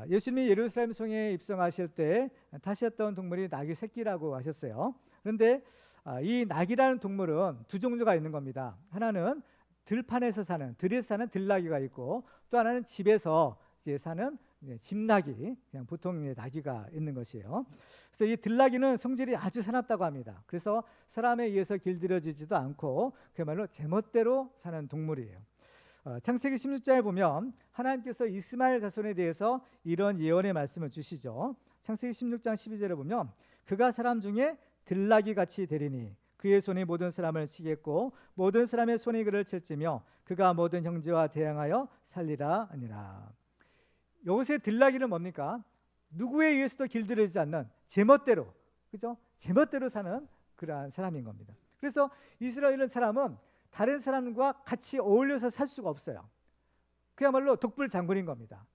예수님이 예루살렘 성에 입성하실 때 타셨던 동물이 나귀 새끼라고 하셨어요. 그런데 이 나귀라는 동물은 두 종류가 있는 겁니다. 하나는 들판에서 사는, 들에서 사는 들나귀가 있고 또 하나는 집에서 사는 집나귀, 그냥 보통 나귀가 있는 것이에요. 그래서 이 들나귀는 성질이 아주 사납다고 합니다. 그래서 사람에 의해서 길들여지지도 않고 그야말로 제멋대로 사는 동물이에요. 창세기 16장에 보면 하나님께서 이스마엘 자손에 대해서 이런 예언의 말씀을 주시죠. 창세기 16장 12절에 보면 그가 사람 중에 들나귀 같이 되리니 그의 손이 모든 사람을 치겠고 모든 사람의 손이 그를 칠지며 그가 모든 형제와 대항하여 살리라 하니라. 여기서의 들나귀는 뭡니까? 누구에 의해서도 길들여지지 않는 제멋대로, 그죠? 제멋대로 사는 그러한 사람인 겁니다. 그래서 이스라엘 사람은 다른 사람과 같이 어울려서 살 수가 없어요. 그야말로 독불장군인 겁니다.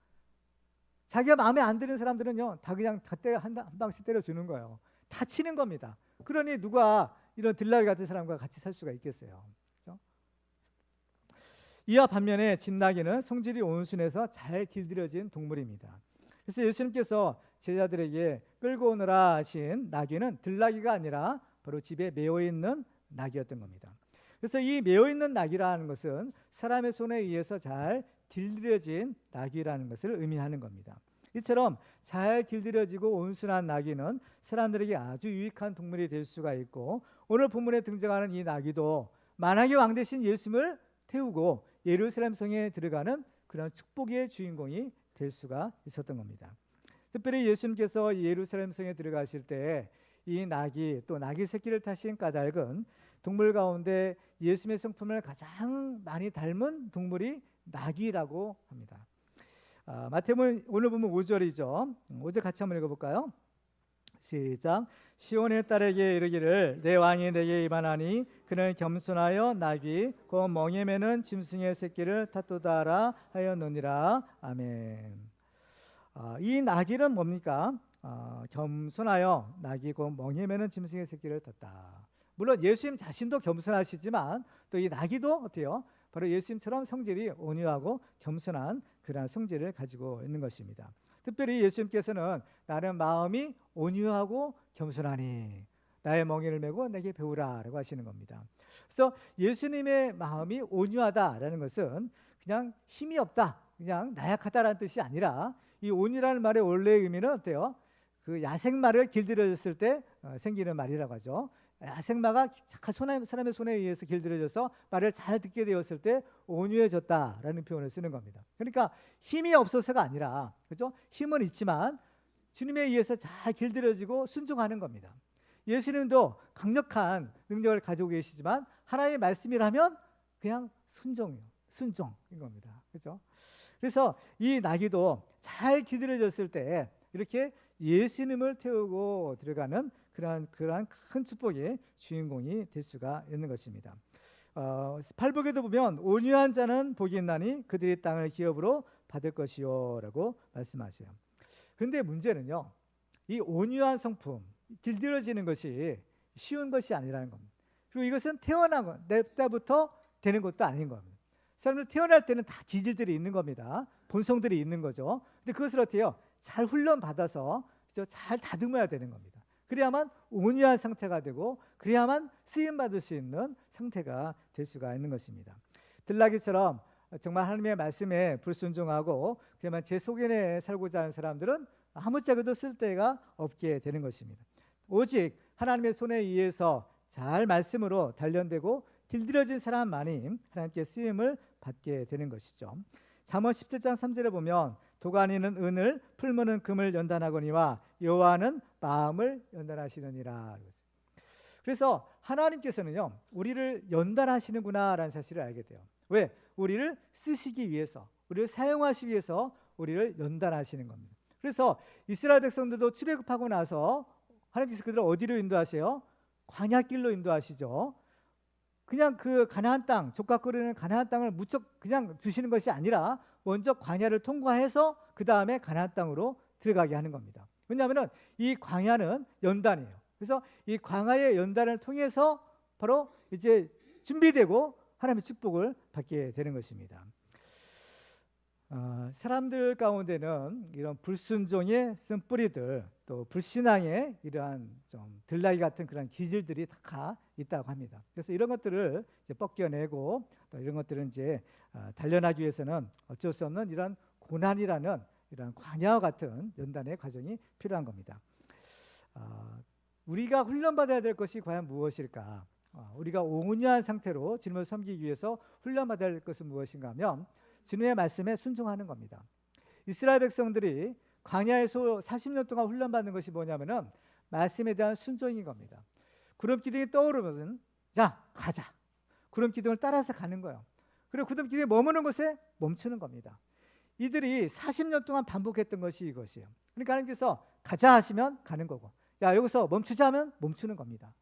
자기가 마음에 안 드는 사람들은요, 다 그냥 한 방씩 때려주는 거예요. 다 치는 겁니다. 그러니 누가 이런 들나귀 같은 사람과 같이 살 수가 있겠어요. 그렇죠? 이와 반면에 집나귀는 성질이 온순해서 잘 길들여진 동물입니다. 그래서 예수님께서 제자들에게 끌고 오너라 하신 나귀는 들나귀가 아니라 바로 집에 매어 있는 나귀였던 겁니다. 그래서 이 매어 있는 나귀라는 것은 사람의 손에 의해서 잘 길들여진 나귀라는 것을 의미하는 겁니다. 이처럼 잘 길들여지고 온순한 나귀는 사람들에게 아주 유익한 동물이 될 수가 있고, 오늘 본문에 등장하는 이 나귀도 만왕의 왕 대신 예수님을 태우고 예루살렘 성에 들어가는 그런 축복의 주인공이 될 수가 있었던 겁니다. 특별히 예수님께서 예루살렘 성에 들어가실 때 이 나귀, 또 나귀 새끼를 타신 까닭은 동물 가운데 예수님의 성품을 가장 많이 닮은 동물이 나귀라고 합니다. 마태복음 오늘 보면 5절이죠. 5절 같이 한번 읽어볼까요? 시작. 시온의 딸에게 이르기를 내 왕이 내게 임하나니 그는 겸손하여 나귀 곧 멍에 매는 짐승의 새끼를 탔도다라 하였느니라. 아멘. 이 나귀는 뭡니까? 겸손하여 나귀 곧 멍에 매는 짐승의 새끼를 탔다. 물론 예수님 자신도 겸손하시지만 또 이 나귀도 어때요? 바로 예수님처럼 성질이 온유하고 겸손한 그러한 성질을 가지고 있는 것입니다. 특별히 예수님께서는 나는 마음이 온유하고 겸손하니 나의 멍에를 메고 내게 배우라 라고 하시는 겁니다. 그래서 예수님의 마음이 온유하다라는 것은 그냥 힘이 없다, 그냥 나약하다라는 뜻이 아니라, 이 온유라는 말의 원래의 의미는 어때요? 그 야생마를 길들여졌을 때 생기는 말이라고 하죠. 야생마가 사람의 손에 의해서 길들여져서 말을 잘 듣게 되었을 때 온유해졌다라는 표현을 쓰는 겁니다. 그러니까 힘이 없어서가 아니라, 그렇죠? 힘은 있지만 주님에 의해서 잘 길들여지고 순종하는 겁니다. 예수님도 강력한 능력을 가지고 계시지만 하나님의 말씀이라면 그냥 순종인 겁니다. 그렇죠? 그래서 이 나귀도 잘 길들여졌을 때 이렇게 예수님을 태우고 들어가는 그러한 큰 축복의 주인공이 될 수가 있는 것입니다. 팔복에도 보면 온유한 자는 복이 있나니 그들이 땅을 기업으로 받을 것이요라고 말씀하세요. 그런데 문제는요, 이 온유한 성품, 길들여지는 것이 쉬운 것이 아니라는 겁니다. 그리고 이것은 태어난 때부터 되는 것도 아닌 겁니다. 사람들 태어날 때는 다 기질들이 있는 겁니다. 본성들이 있는 거죠. 근데 그것을 어때요? 잘 훈련받아서 잘 다듬어야 되는 겁니다. 그래야만 온유한 상태가 되고, 그래야만 쓰임받을 수 있는 상태가 될 수가 있는 것입니다. 들나귀처럼 정말 하나님의 말씀에 불순종하고 그야만 제 속에 살고자 하는 사람들은 아무짝에도 쓸데가 없게 되는 것입니다. 오직 하나님의 손에 의해서 잘 말씀으로 단련되고 길들여진 사람만이 하나님께 쓰임을 받게 되는 것이죠. 잠언 17장 3절에 보면 도가니는 은을, 풀무는 금을 연단하거니와 여호와는 마음을 연단하시느니라. 그래서 하나님께서는요, 우리를 연단하시는구나라는 사실을 알게 돼요. 왜? 우리를 쓰시기 위해서, 우리를 사용하시기 위해서 우리를 연단하시는 겁니다. 그래서 이스라엘 백성들도 출애굽하고 나서 하나님께서 그들을 어디로 인도하세요? 광야길로 인도하시죠. 그냥 그 가나안 땅, 족각거리는 가나안 땅을 무척 그냥 주시는 것이 아니라 먼저 광야를 통과해서 그 다음에 가나안 땅으로 들어가게 하는 겁니다. 왜냐하면 이 광야는 연단이에요. 그래서 이 광야의 연단을 통해서 바로 이제 준비되고 하나님의 축복을 받게 되는 것입니다. 사람들 가운데는 이런 불순종의 쓴뿌리들, 또 불신앙의 이러한 좀 들나귀 같은 그런 기질들이 다 있다고 합니다. 그래서 이런 것들을 이제 벗겨내고 또 이런 것들을 이제 단련하기 위해서는 어쩔 수 없는 이런 고난이라는 이런 광야와 같은 연단의 과정이 필요한 겁니다. 우리가 훈련받아야 될 것이 과연 무엇일까? 우리가 온유한 상태로 주님을 섬기기 위해서 훈련받아야 될 것은 무엇인가 하면 주님의 말씀에 순종하는 겁니다. 이스라엘 백성들이 광야에서 40년 동안 훈련받는 것이 뭐냐면은 말씀에 대한 순종인 겁니다. 구름 기둥이 떠오르면 자 가자, 구름 기둥을 따라서 가는 거예요. 그리고 구름 기둥이 머무는 곳에 멈추는 겁니다. 이들이 40년 동안 반복했던 것이 이것이에요. 그러니까 하나님께서 가자 하시면 가는 거고, 야 여기서 멈추자 하면 멈추는 겁니다.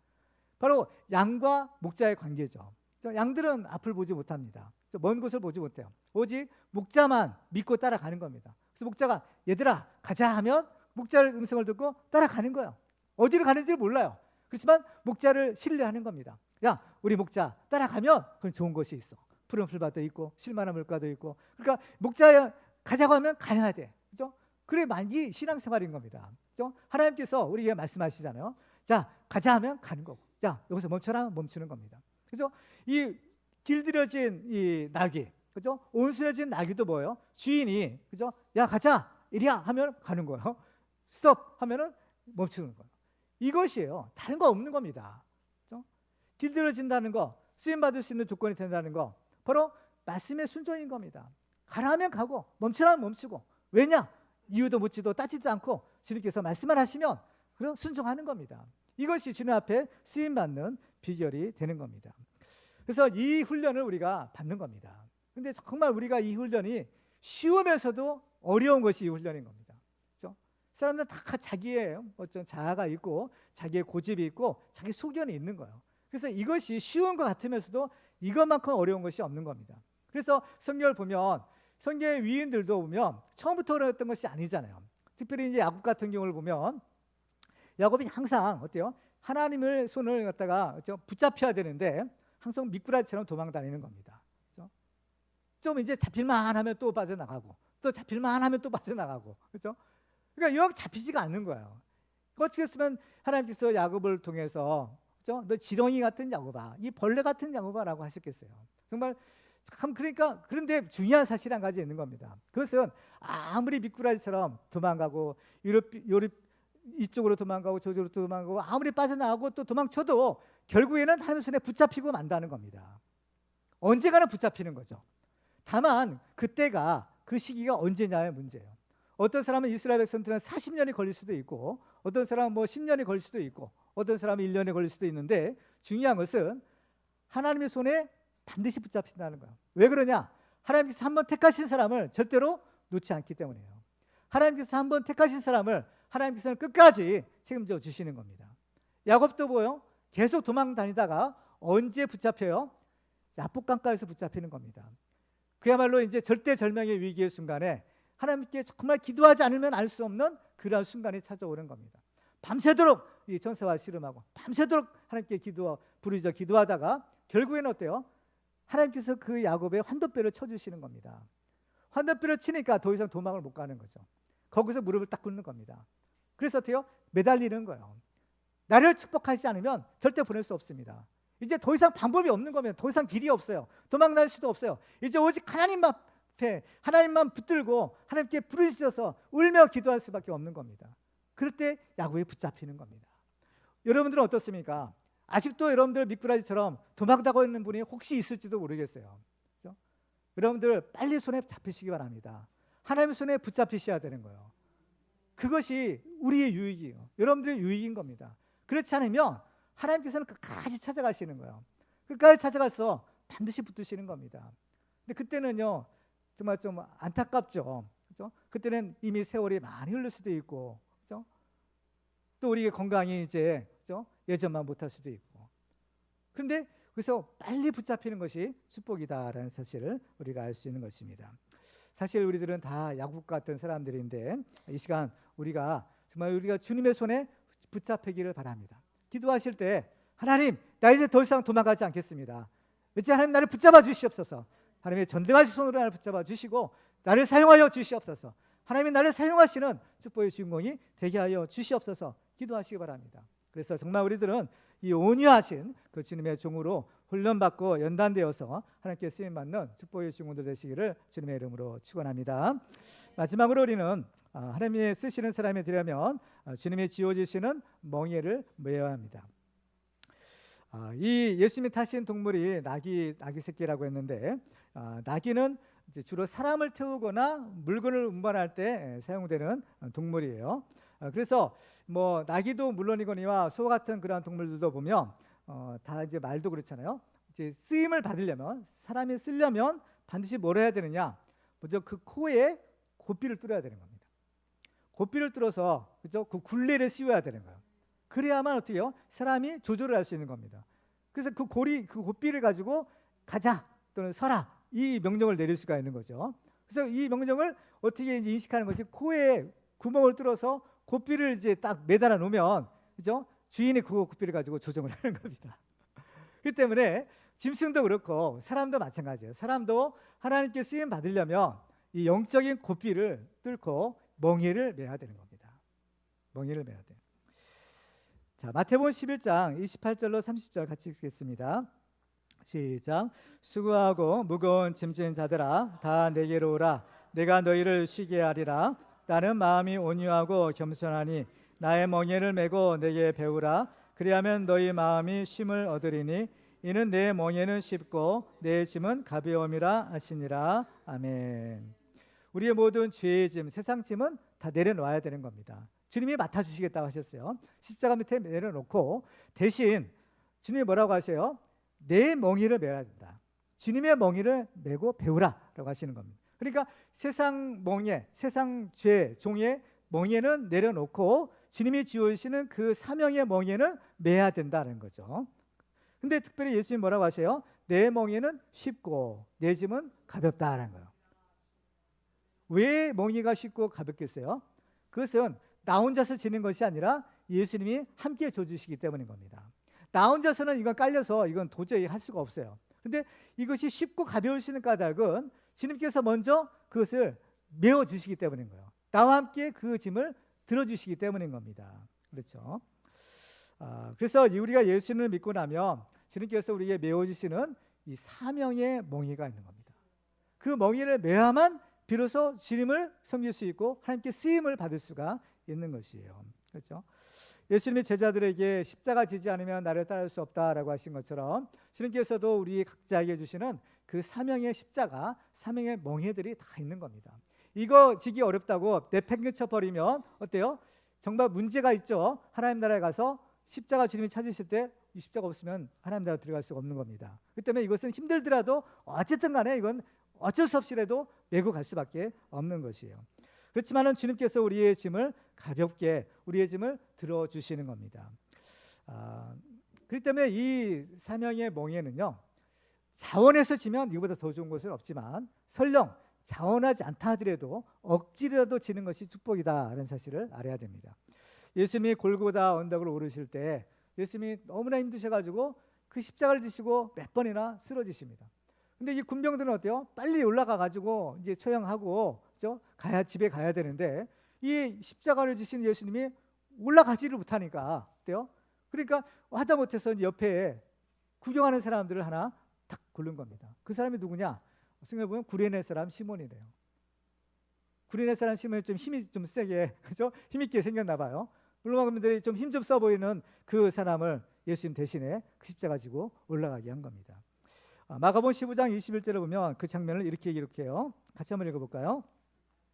바로 양과 목자의 관계죠. 양들은 앞을 보지 못합니다. 먼 곳을 보지 못해요. 오직 목자만 믿고 따라가는 겁니다. 그래서 목자가 얘들아 가자 하면 목자의 음성을 듣고 따라가는 거예요. 어디로 가는지 몰라요. 그렇지만 목자를 신뢰하는 겁니다. 야, 우리 목자 따라가면 그건 좋은 곳이 있어. 푸른 풀밭도 있고 실만한 물가도 있고. 그러니까 목자 가자고 하면 가야 돼. 그죠? 그래 만기 신앙생활인 겁니다. 그죠? 하나님께서 우리에게 말씀하시잖아요. 자, 가자 하면 가는 거고. 자, 여기서 멈춰라 하면 멈추는 겁니다. 그죠? 이 길들여진 이 나귀, 그죠? 온순해진 나귀도 뭐예요? 주인이, 그죠? 야, 가자, 이리야 하면 가는 거예요. 스톱 하면은 멈추는 거예요. 이것이에요. 다른 거 없는 겁니다. 그죠? 길들여진다는 거, 쓰임 받을 수 있는 조건이 된다는 거, 바로 말씀의 순종인 겁니다. 가라 하면 가고, 멈추라 하면 멈추고. 왜냐? 이유도 묻지도 따지도 않고 주님께서 말씀을 하시면 그럼 순종하는 겁니다. 이것이 주님 앞에 쓰임 받는 비결이 되는 겁니다. 그래서 이 훈련을 우리가 받는 겁니다. 근데 정말 우리가 이 훈련이 쉬우면서도 어려운 것이 이 훈련인 겁니다. 그렇죠? 사람들은 다 자기의 어떤 자아가 있고 자기의 고집이 있고 자기 소견이 있는 거예요. 그래서 이것이 쉬운 것 같으면서도 이것만큼 어려운 것이 없는 겁니다. 그래서 성경을 보면 성경의 위인들도 보면 처음부터 어려웠던 것이 아니잖아요. 특별히 이제 야곱 같은 경우를 보면 야곱이 항상 어때요? 하나님을 손을 갖다가 붙잡혀야 되는데 항상 미꾸라지처럼 도망다니는 겁니다. 그렇죠? 좀 이제 잡힐만 하면 또 빠져나가고 또 잡힐만 하면 또 빠져나가고 그렇죠? 그러니까 영 잡히지가 않는 거예요. 어떻게 했으면 하나님께서 야곱을 통해서 그렇죠? 너 지렁이 같은 야곱아, 이 벌레 같은 야곱아라고 하셨겠어요. 정말 참 그러니까 그런데 중요한 사실 한 가지 있는 겁니다. 그것은 아무리 미꾸라지처럼 도망가고 요리 이쪽으로 도망가고 저쪽으로 도망가고 아무리 빠져나가고 또 도망쳐도 결국에는 하나님의 손에 붙잡히고 만다는 겁니다. 언젠가는 붙잡히는 거죠. 다만 그때가 그 시기가 언제냐의 문제예요. 어떤 사람은 이스라엘 백성들은 40년이 걸릴 수도 있고 어떤 사람은 뭐 10년이 걸릴 수도 있고 어떤 사람은 1년이 걸릴 수도 있는데 중요한 것은 하나님의 손에 반드시 붙잡힌다는 거예요. 왜 그러냐? 하나님께서 한번 택하신 사람을 절대로 놓지 않기 때문이에요. 하나님께서 한번 택하신 사람을 하나님께서는 끝까지 책임져 주시는 겁니다. 야곱도 뭐요? 계속 도망 다니다가 언제 붙잡혀요? 야복강가에서 붙잡히는 겁니다. 그야말로 이제 절대절명의 위기의 순간에 하나님께 정말 기도하지 않으면 알 수 없는 그러한 순간이 찾아오는 겁니다. 밤새도록 이 전사와 씨름하고 밤새도록 하나님께 부르짖어 기도하다가 결국에는 어때요? 하나님께서 그 야곱의 환도뼈를 쳐주시는 겁니다. 환도뼈를 치니까 더 이상 도망을 못 가는 거죠. 거기서 무릎을 딱 꿇는 겁니다. 그래서 어때요? 매달리는 거예요. 나를 축복하지 않으면 절대 보낼 수 없습니다. 이제 더 이상 방법이 없는 거면 더 이상 길이 없어요. 도망갈 수도 없어요. 이제 오직 하나님 앞에 하나님만 붙들고 하나님께 부르짖어서 울며 기도할 수밖에 없는 겁니다. 그럴 때 야곱이 붙잡히는 겁니다. 여러분들은 어떻습니까? 아직도 여러분들 미꾸라지처럼 도망가고 있는 분이 혹시 있을지도 모르겠어요. 그렇죠? 여러분들 빨리 손에 잡히시기 바랍니다. 하나님의 손에 붙잡히셔야 되는 거예요. 그것이 우리의 유익이에요. 여러분들의 유익인 겁니다. 그렇지 않으면 하나님께서는 끝까지 찾아가시는 거예요. 끝까지 찾아가서 반드시 붙드시는 겁니다. 근데 그때는요 정말 좀 안타깝죠. 그렇죠? 그때는 이미 세월이 많이 흘릴 수도 있고, 그렇죠? 또 우리의 건강이 이제 그렇죠? 예전만 못할 수도 있고. 그런데 그래서 빨리 붙잡히는 것이 축복이다라는 사실을 우리가 알 수 있는 것입니다. 사실 우리들은 다 야곱 같은 사람들인데 이 시간 우리가 정말 우리가 주님의 손에 붙잡히기를 바랍니다. 기도하실 때 하나님, 나 이제 더 이상 도망가지 않겠습니다. 이제 하나님 나를 붙잡아 주시옵소서. 하나님의 전등하신 손으로 나를 붙잡아 주시고 나를 사용하여 주시옵소서. 하나님이 나를 사용하시는 축복의 주인공이 되게 하여 주시옵소서. 기도하시기 바랍니다. 그래서 정말 우리들은 이 온유하신 그 주님의 종으로 훈련받고 연단되어서 하나님께 쓰임받는 축복의 주인공들 되시기를 주님의 이름으로 축원합니다. 마지막으로 우리는 하나님이 쓰시는 사람이 되려면 주님이 지어주시는 멍에를 메어야 합니다. 이 예수님이 타신 동물이 나귀 새끼라고 했는데 나귀는 이제 주로 사람을 태우거나 물건을 운반할 때 사용되는 동물이에요. 그래서 뭐 나귀도 물론이거니와 소 같은 그런 동물들도 보면 다 이제 말도 그렇잖아요. 이제 쓰임을 받으려면 사람이 쓰려면 반드시 뭘 해야 되느냐? 먼저 그 코에 고삐를 뚫어야 되는 겁니다. 고삐를 뚫어서 그죠? 그 굴레를 씌워야 되는 거예요. 그래야만 어떻게 해요? 사람이 조절을 할 수 있는 겁니다. 그래서 그 고삐를 가지고 가자 또는 서라, 이 명령을 내릴 수가 있는 거죠. 그래서 이 명령을 어떻게 인식하는 것이, 코에 구멍을 뚫어서 고삐를 이제 딱 매달아 놓으면, 그죠? 주인이 그 고삐를 가지고 조정을 하는 겁니다. 그렇기 때문에 짐승도 그렇고 사람도 마찬가지예요. 사람도 하나님께 쓰임 받으려면 이 영적인 고삐를 뚫고 멍에를 매야 되는 겁니다. 멍에를 매야 돼요. 자, 마태복음 11장 28절로 30절 같이 읽겠습니다. 시작. 수고하고 무거운 짐진 자들아, 다 내게로 오라. 내가 너희를 쉬게 하리라. 나는 마음이 온유하고 겸손하니 나의 멍에를 메고 내게 배우라. 그리하면 너희 마음이 쉼을 얻으리니 이는 내 멍에는 쉽고 내 짐은 가벼움이라 하시니라. 아멘. 우리의 모든 죄의 짐, 세상 짐은 다 내려놓아야 되는 겁니다. 주님이 맡아주시겠다고 하셨어요. 십자가 밑에 내려놓고, 대신 주님이 뭐라고 하세요? 내 멍에를 메야 된다. 주님의 멍에를 메고 배우라라고 하시는 겁니다. 그러니까 세상 멍에, 세상 죄, 종의 멍에는 내려놓고 주님이 지어주시는 그 사명의 멍에는 메야 된다는 거죠. 근데 특별히 예수님이 뭐라고 하세요? 내 멍에는 쉽고 내 짐은 가볍다라는 거예요. 왜 멍에가 쉽고 가볍겠어요? 그것은 나 혼자서 지는 것이 아니라 예수님이 함께 져주시기 때문인 겁니다. 나 혼자서는 이건 깔려서 이건 도저히 할 수가 없어요. 근데 이것이 쉽고 가벼울 수 있는 까닭은 주님께서 먼저 그것을 메워주시기 때문인 거예요. 나와 함께 그 짐을 들어주시기 때문인 겁니다. 그렇죠? 그래서 우리가 예수님을 믿고 나면 주님께서 우리에게 메워주시는 이 사명의 멍에가 있는 겁니다. 그 멍에를 메야만 비로소 주님을 섬길 수 있고 하나님께 쓰임을 받을 수가 있는 것이에요. 그렇죠? 예수님의 제자들에게 십자가 지지 않으면 나를 따를 수 없다라고 하신 것처럼 주님께서도 우리 각자에게 주시는 그 사명의 십자가, 사명의 멍에들이 다 있는 겁니다. 이거 지기 어렵다고 내팽개쳐 버리면 어때요? 정말 문제가 있죠. 하나님 나라에 가서 십자가 주님이 찾으실 때 이 십자가 없으면 하나님 나라 들어갈 수가 없는 겁니다. 그렇기 때문에 이것은 힘들더라도 어쨌든 간에 이건 어쩔 수 없이라도 메고 갈 수밖에 없는 것이에요. 그렇지만은 주님께서 우리의 짐을 가볍게, 우리의 짐을 들어주시는 겁니다. 그렇기 때문에 이 사명의 멍에는요, 자원해서 지면 이거보다 더 좋은 것은 없지만 설령 자원하지 않다 하더라도 억지로라도 지는 것이 축복이다라는 사실을 알아야 됩니다. 예수님이 골고다 언덕을 오르실 때 예수님이 너무나 힘드셔가지고 그 십자가를 지시고 몇 번이나 쓰러지십니다. 근데 이 군병들은 어때요? 빨리 올라가가지고 이제 처형하고, 그죠? 집에 가야 되는데 이 십자가를 지신 예수님이 올라가지를 못하니까 어때요? 그러니까 하다못해서 옆에 구경하는 사람들을 하나 딱 고른 겁니다. 그 사람이 누구냐? 생각해보면 구레네 사람 시몬이래요. 구레네 사람 시몬이 좀 힘이 좀 세게, 그죠? 힘있게 생겼나 봐요. 물론분들이 좀 힘 좀 써 보이는 그 사람을 예수님 대신에 그 십자가 지고 올라가게 한 겁니다. 마가복음 15장 21절을 보면 그 장면을 이렇게 기록해요. 같이 한번 읽어볼까요?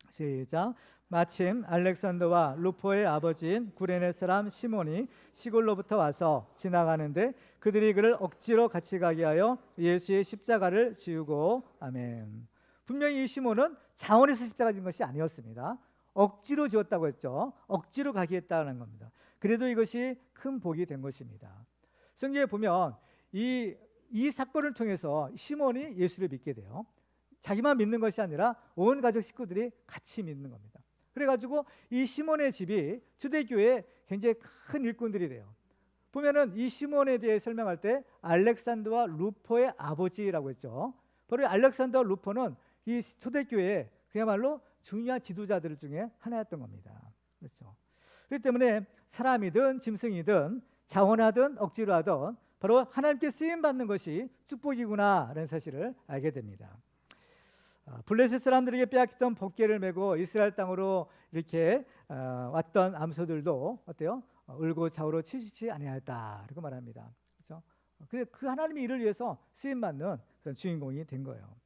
시작. 마침 알렉산더와 루포의 아버지인 구레네 사람 시몬이 시골로부터 와서 지나가는데 그들이 그를 억지로 같이 가게 하여 예수의 십자가를 지우고, 아멘. 분명히 이 시몬은 자원해서 십자가 진 것이 아니었습니다. 억지로 지었다고 했죠. 억지로 가게 했다는 겁니다. 그래도 이것이 큰 복이 된 것입니다. 성경에 보면 이 사건을 통해서 시몬이 예수를 믿게 돼요. 자기만 믿는 것이 아니라 온 가족 식구들이 같이 믿는 겁니다. 그래가지고 이 시몬의 집이 초대교회에 굉장히 큰 일꾼들이 돼요. 보면은 이 시몬에 대해 설명할 때 알렉산더와 루포의 아버지라고 했죠. 바로 알렉산더와 루포는 이 초대교회에 그야말로 중요한 지도자들 중에 하나였던 겁니다. 그렇죠. 그렇기 때문에 사람이든 짐승이든 자원하든 억지로 하든 바로 하나님께 쓰임 받는 것이 축복이구나라는 사실을 알게 됩니다. 블레셋 사람들에게 빼앗겼던 복궤를 메고 이스라엘 땅으로 이렇게 왔던 암소들도 어때요? 울고 좌우로 치시지 아니하였다라고 말합니다. 그렇죠? 그 하나님의 일을 위해서 쓰임 받는 그런 주인공이 된 거예요.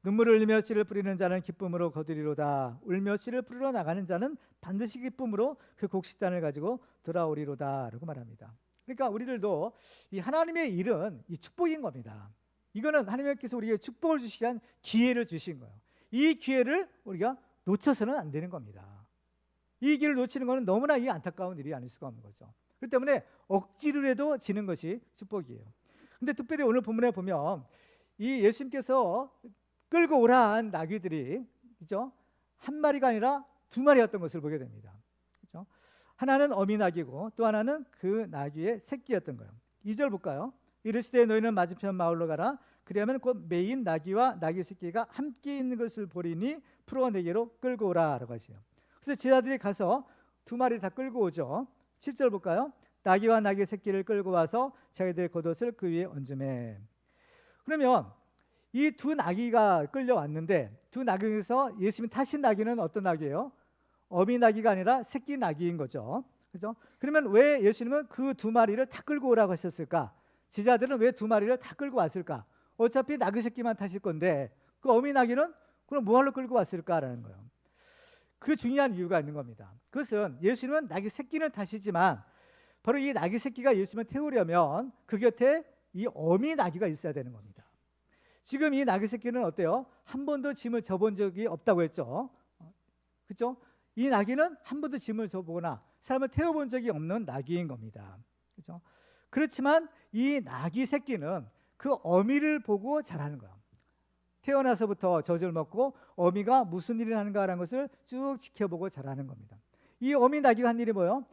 눈물을 흘리며 씨를 뿌리는 자는 기쁨으로 거두리로다. 울며 씨를 뿌리러 나가는 자는 반드시 기쁨으로 그 곡식단을 가지고 돌아오리로다라고 말합니다. 그러니까 우리들도 이 하나님의 일은 이 축복인 겁니다. 이거는 하나님께서 우리에게 축복을 주시기 위한 기회를 주신 거예요. 이 기회를 우리가 놓쳐서는 안 되는 겁니다. 이 기회를 놓치는 것은 너무나 이 안타까운 일이 아닐 수가 없는 거죠. 그렇기 때문에 억지로라도 지는 것이 축복이에요. 근데 특별히 오늘 본문에 보면 이 예수님께서 끌고 오라 한 나귀들이, 그죠? 한 마리가 아니라 두 마리였던 것을 보게 됩니다. 그죠? 하나는 어미 나귀고 또 하나는 그 나귀의 새끼였던 거예요. 2절 볼까요? 이르시되 너희는 맞은편 마을로 가라. 그리하면 곧 메인 나귀와 나귀 새끼가 함께 있는 것을 보리니 풀어 내게로 끌고 오라라고 하시요. 그래서 제자들이 가서 두 마리 다 끌고 오죠. 7절 볼까요? 나귀와 나귀 새끼를 끌고 와서 자기들의 겉옷을 그 위에 얹으매. 그러면 이 두 나귀가 끌려왔는데 두 나귀 중에서 예수님이 타신 나귀는 어떤 나귀예요? 어미 나귀가 아니라 새끼 나귀인 거죠. 그죠? 그러면 왜 예수님은 그 두 마리를 다 끌고 오라고 하셨을까? 제자들은 왜 두 마리를 다 끌고 왔을까? 어차피 나귀 새끼만 타실 건데 그 어미 나귀는 그럼 뭐하러 끌고 왔을까라는 거예요. 그 중요한 이유가 있는 겁니다. 그것은 예수님은 나귀 새끼는 타시지만 바로 이 나귀 새끼가 예수님을 태우려면 그 곁에 이 어미 나귀가 있어야 되는 겁니다. 지금 이 나귀 새끼는 어때요? 한 번도 짐을 져본 적이 없다고 했죠. 그렇죠? 이 나귀는 한 번도 짐을 져보거나 사람을 태워본 적이 없는 나귀인 겁니다. 그렇죠? 그렇지만 이 나귀 새끼는 그 어미를 보고 자라는 거야. 태어나서부터 젖을 먹고 어미가 무슨 일을 하는가라는 것을 쭉 지켜보고 자라는 겁니다. 이 어미 나귀가 한 일이 뭐예요?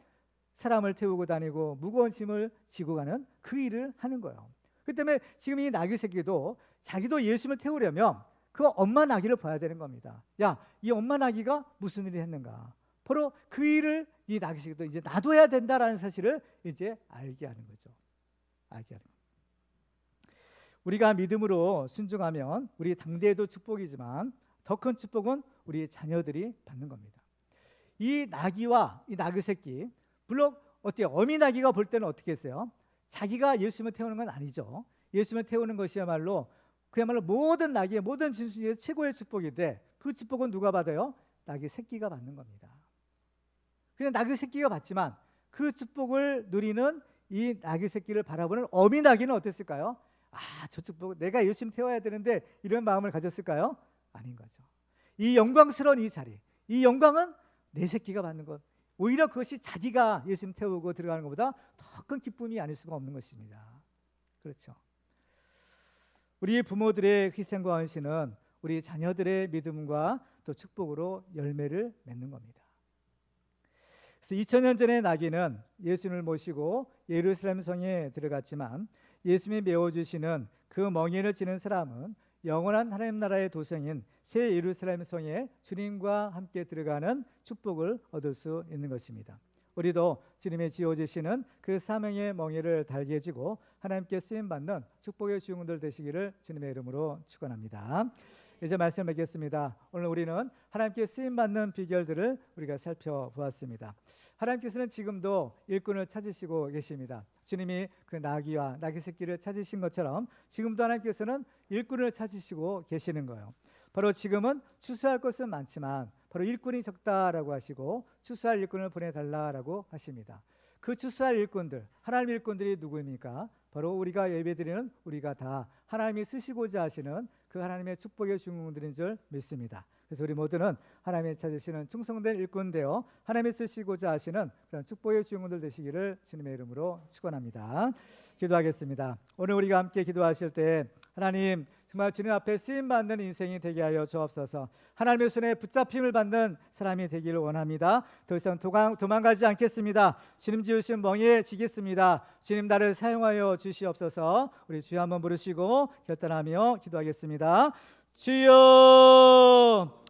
사람을 태우고 다니고 무거운 짐을 지고 가는 그 일을 하는 거예요. 그렇기 때문에 지금 이 나귀 새끼도 자기도 예수님을 태우려면 그 엄마 나귀를 봐야 되는 겁니다. 야, 이 엄마 나귀가 무슨 일을 했는가? 바로 그 일을 이 나귀 새끼도 이제 놔둬야 된다라는 사실을 이제 알게 하는 거죠. 알게 하는 거예요. 우리가 믿음으로 순종하면 우리 당대에도 축복이지만 더 큰 축복은 우리 자녀들이 받는 겁니다. 이 나귀와 이 나귀 새끼, 물론 어때요? 어미 나귀가 볼 때는 어떻게 했어요? 자기가 예수님을 태우는 건 아니죠. 예수님을 태우는 것이야말로 그야말로 모든 나귀의 모든 짐승 중에 최고의 축복인데 그 축복은 누가 받아요? 나귀 새끼가 받는 겁니다. 그냥 나귀 새끼가 받지만 그 축복을 누리는 이 나귀 새끼를 바라보는 어미 나귀는 어땠을까요? 아, 저 축복 내가 예수님 태워야 되는데 이런 마음을 가졌을까요? 아닌 거죠. 이 영광스러운 이 자리, 이 영광은 내 새끼가 받는 것, 오히려 그것이 자기가 예수님 태우고 들어가는 것보다 더 큰 기쁨이 아닐 수가 없는 것입니다. 그렇죠. 우리 부모들의 희생과 헌신은 우리 자녀들의 믿음과 또 축복으로 열매를 맺는 겁니다. 그래서 2000년 전의 나귀는 예수님을 모시고 예루살렘 성에 들어갔지만 예수님이 메워주시는 그 멍에를 지는 사람은 영원한 하나님 나라의 도성인 새 예루살렘 성에 주님과 함께 들어가는 축복을 얻을 수 있는 것입니다. 우리도 주님이 지어주시는 그 사명의 멍에를 달게 해주고 하나님께 쓰임받는 축복의 주인공들 되시기를 주님의 이름으로 축원합니다. 이제 말씀 맺겠습니다. 오늘 우리는 하나님께 쓰임받는 비결들을 우리가 살펴보았습니다. 하나님께서는 지금도 일꾼을 찾으시고 계십니다. 주님이 그 나귀와 나귀 새끼를 찾으신 것처럼 지금도 하나님께서는 일꾼을 찾으시고 계시는 거예요. 바로 지금은 추수할 것은 많지만 바로 일꾼이 적다라고 하시고 추수할 일꾼을 보내달라라고 하십니다. 그 추수할 일꾼들, 하나님 일꾼들이 누구입니까? 바로 우리가 예배드리는 우리가 다 하나님이 쓰시고자 하시는 그 하나님의 축복의 주인공들인 줄 믿습니다. 그래서 우리 모두는 하나님이 찾으시는 충성된 일꾼 되어 하나님이 쓰시고자 하시는 그런 축복의 주인공들 되시기를 주님의 이름으로 축원합니다. 기도하겠습니다. 오늘 우리가 함께 기도하실 때 하나님 정말 주님 앞에 쓰임받는 인생이 되게 하여 주옵소서. 하나님의 손에 붙잡힘을 받는 사람이 되기를 원합니다. 더 이상 도망가지 않겠습니다. 주님 지으신 멍에 지겠습니다. 주님 나를 사용하여 주시옵소서. 우리 주여 한번 부르시고 결단하며 기도하겠습니다. 주여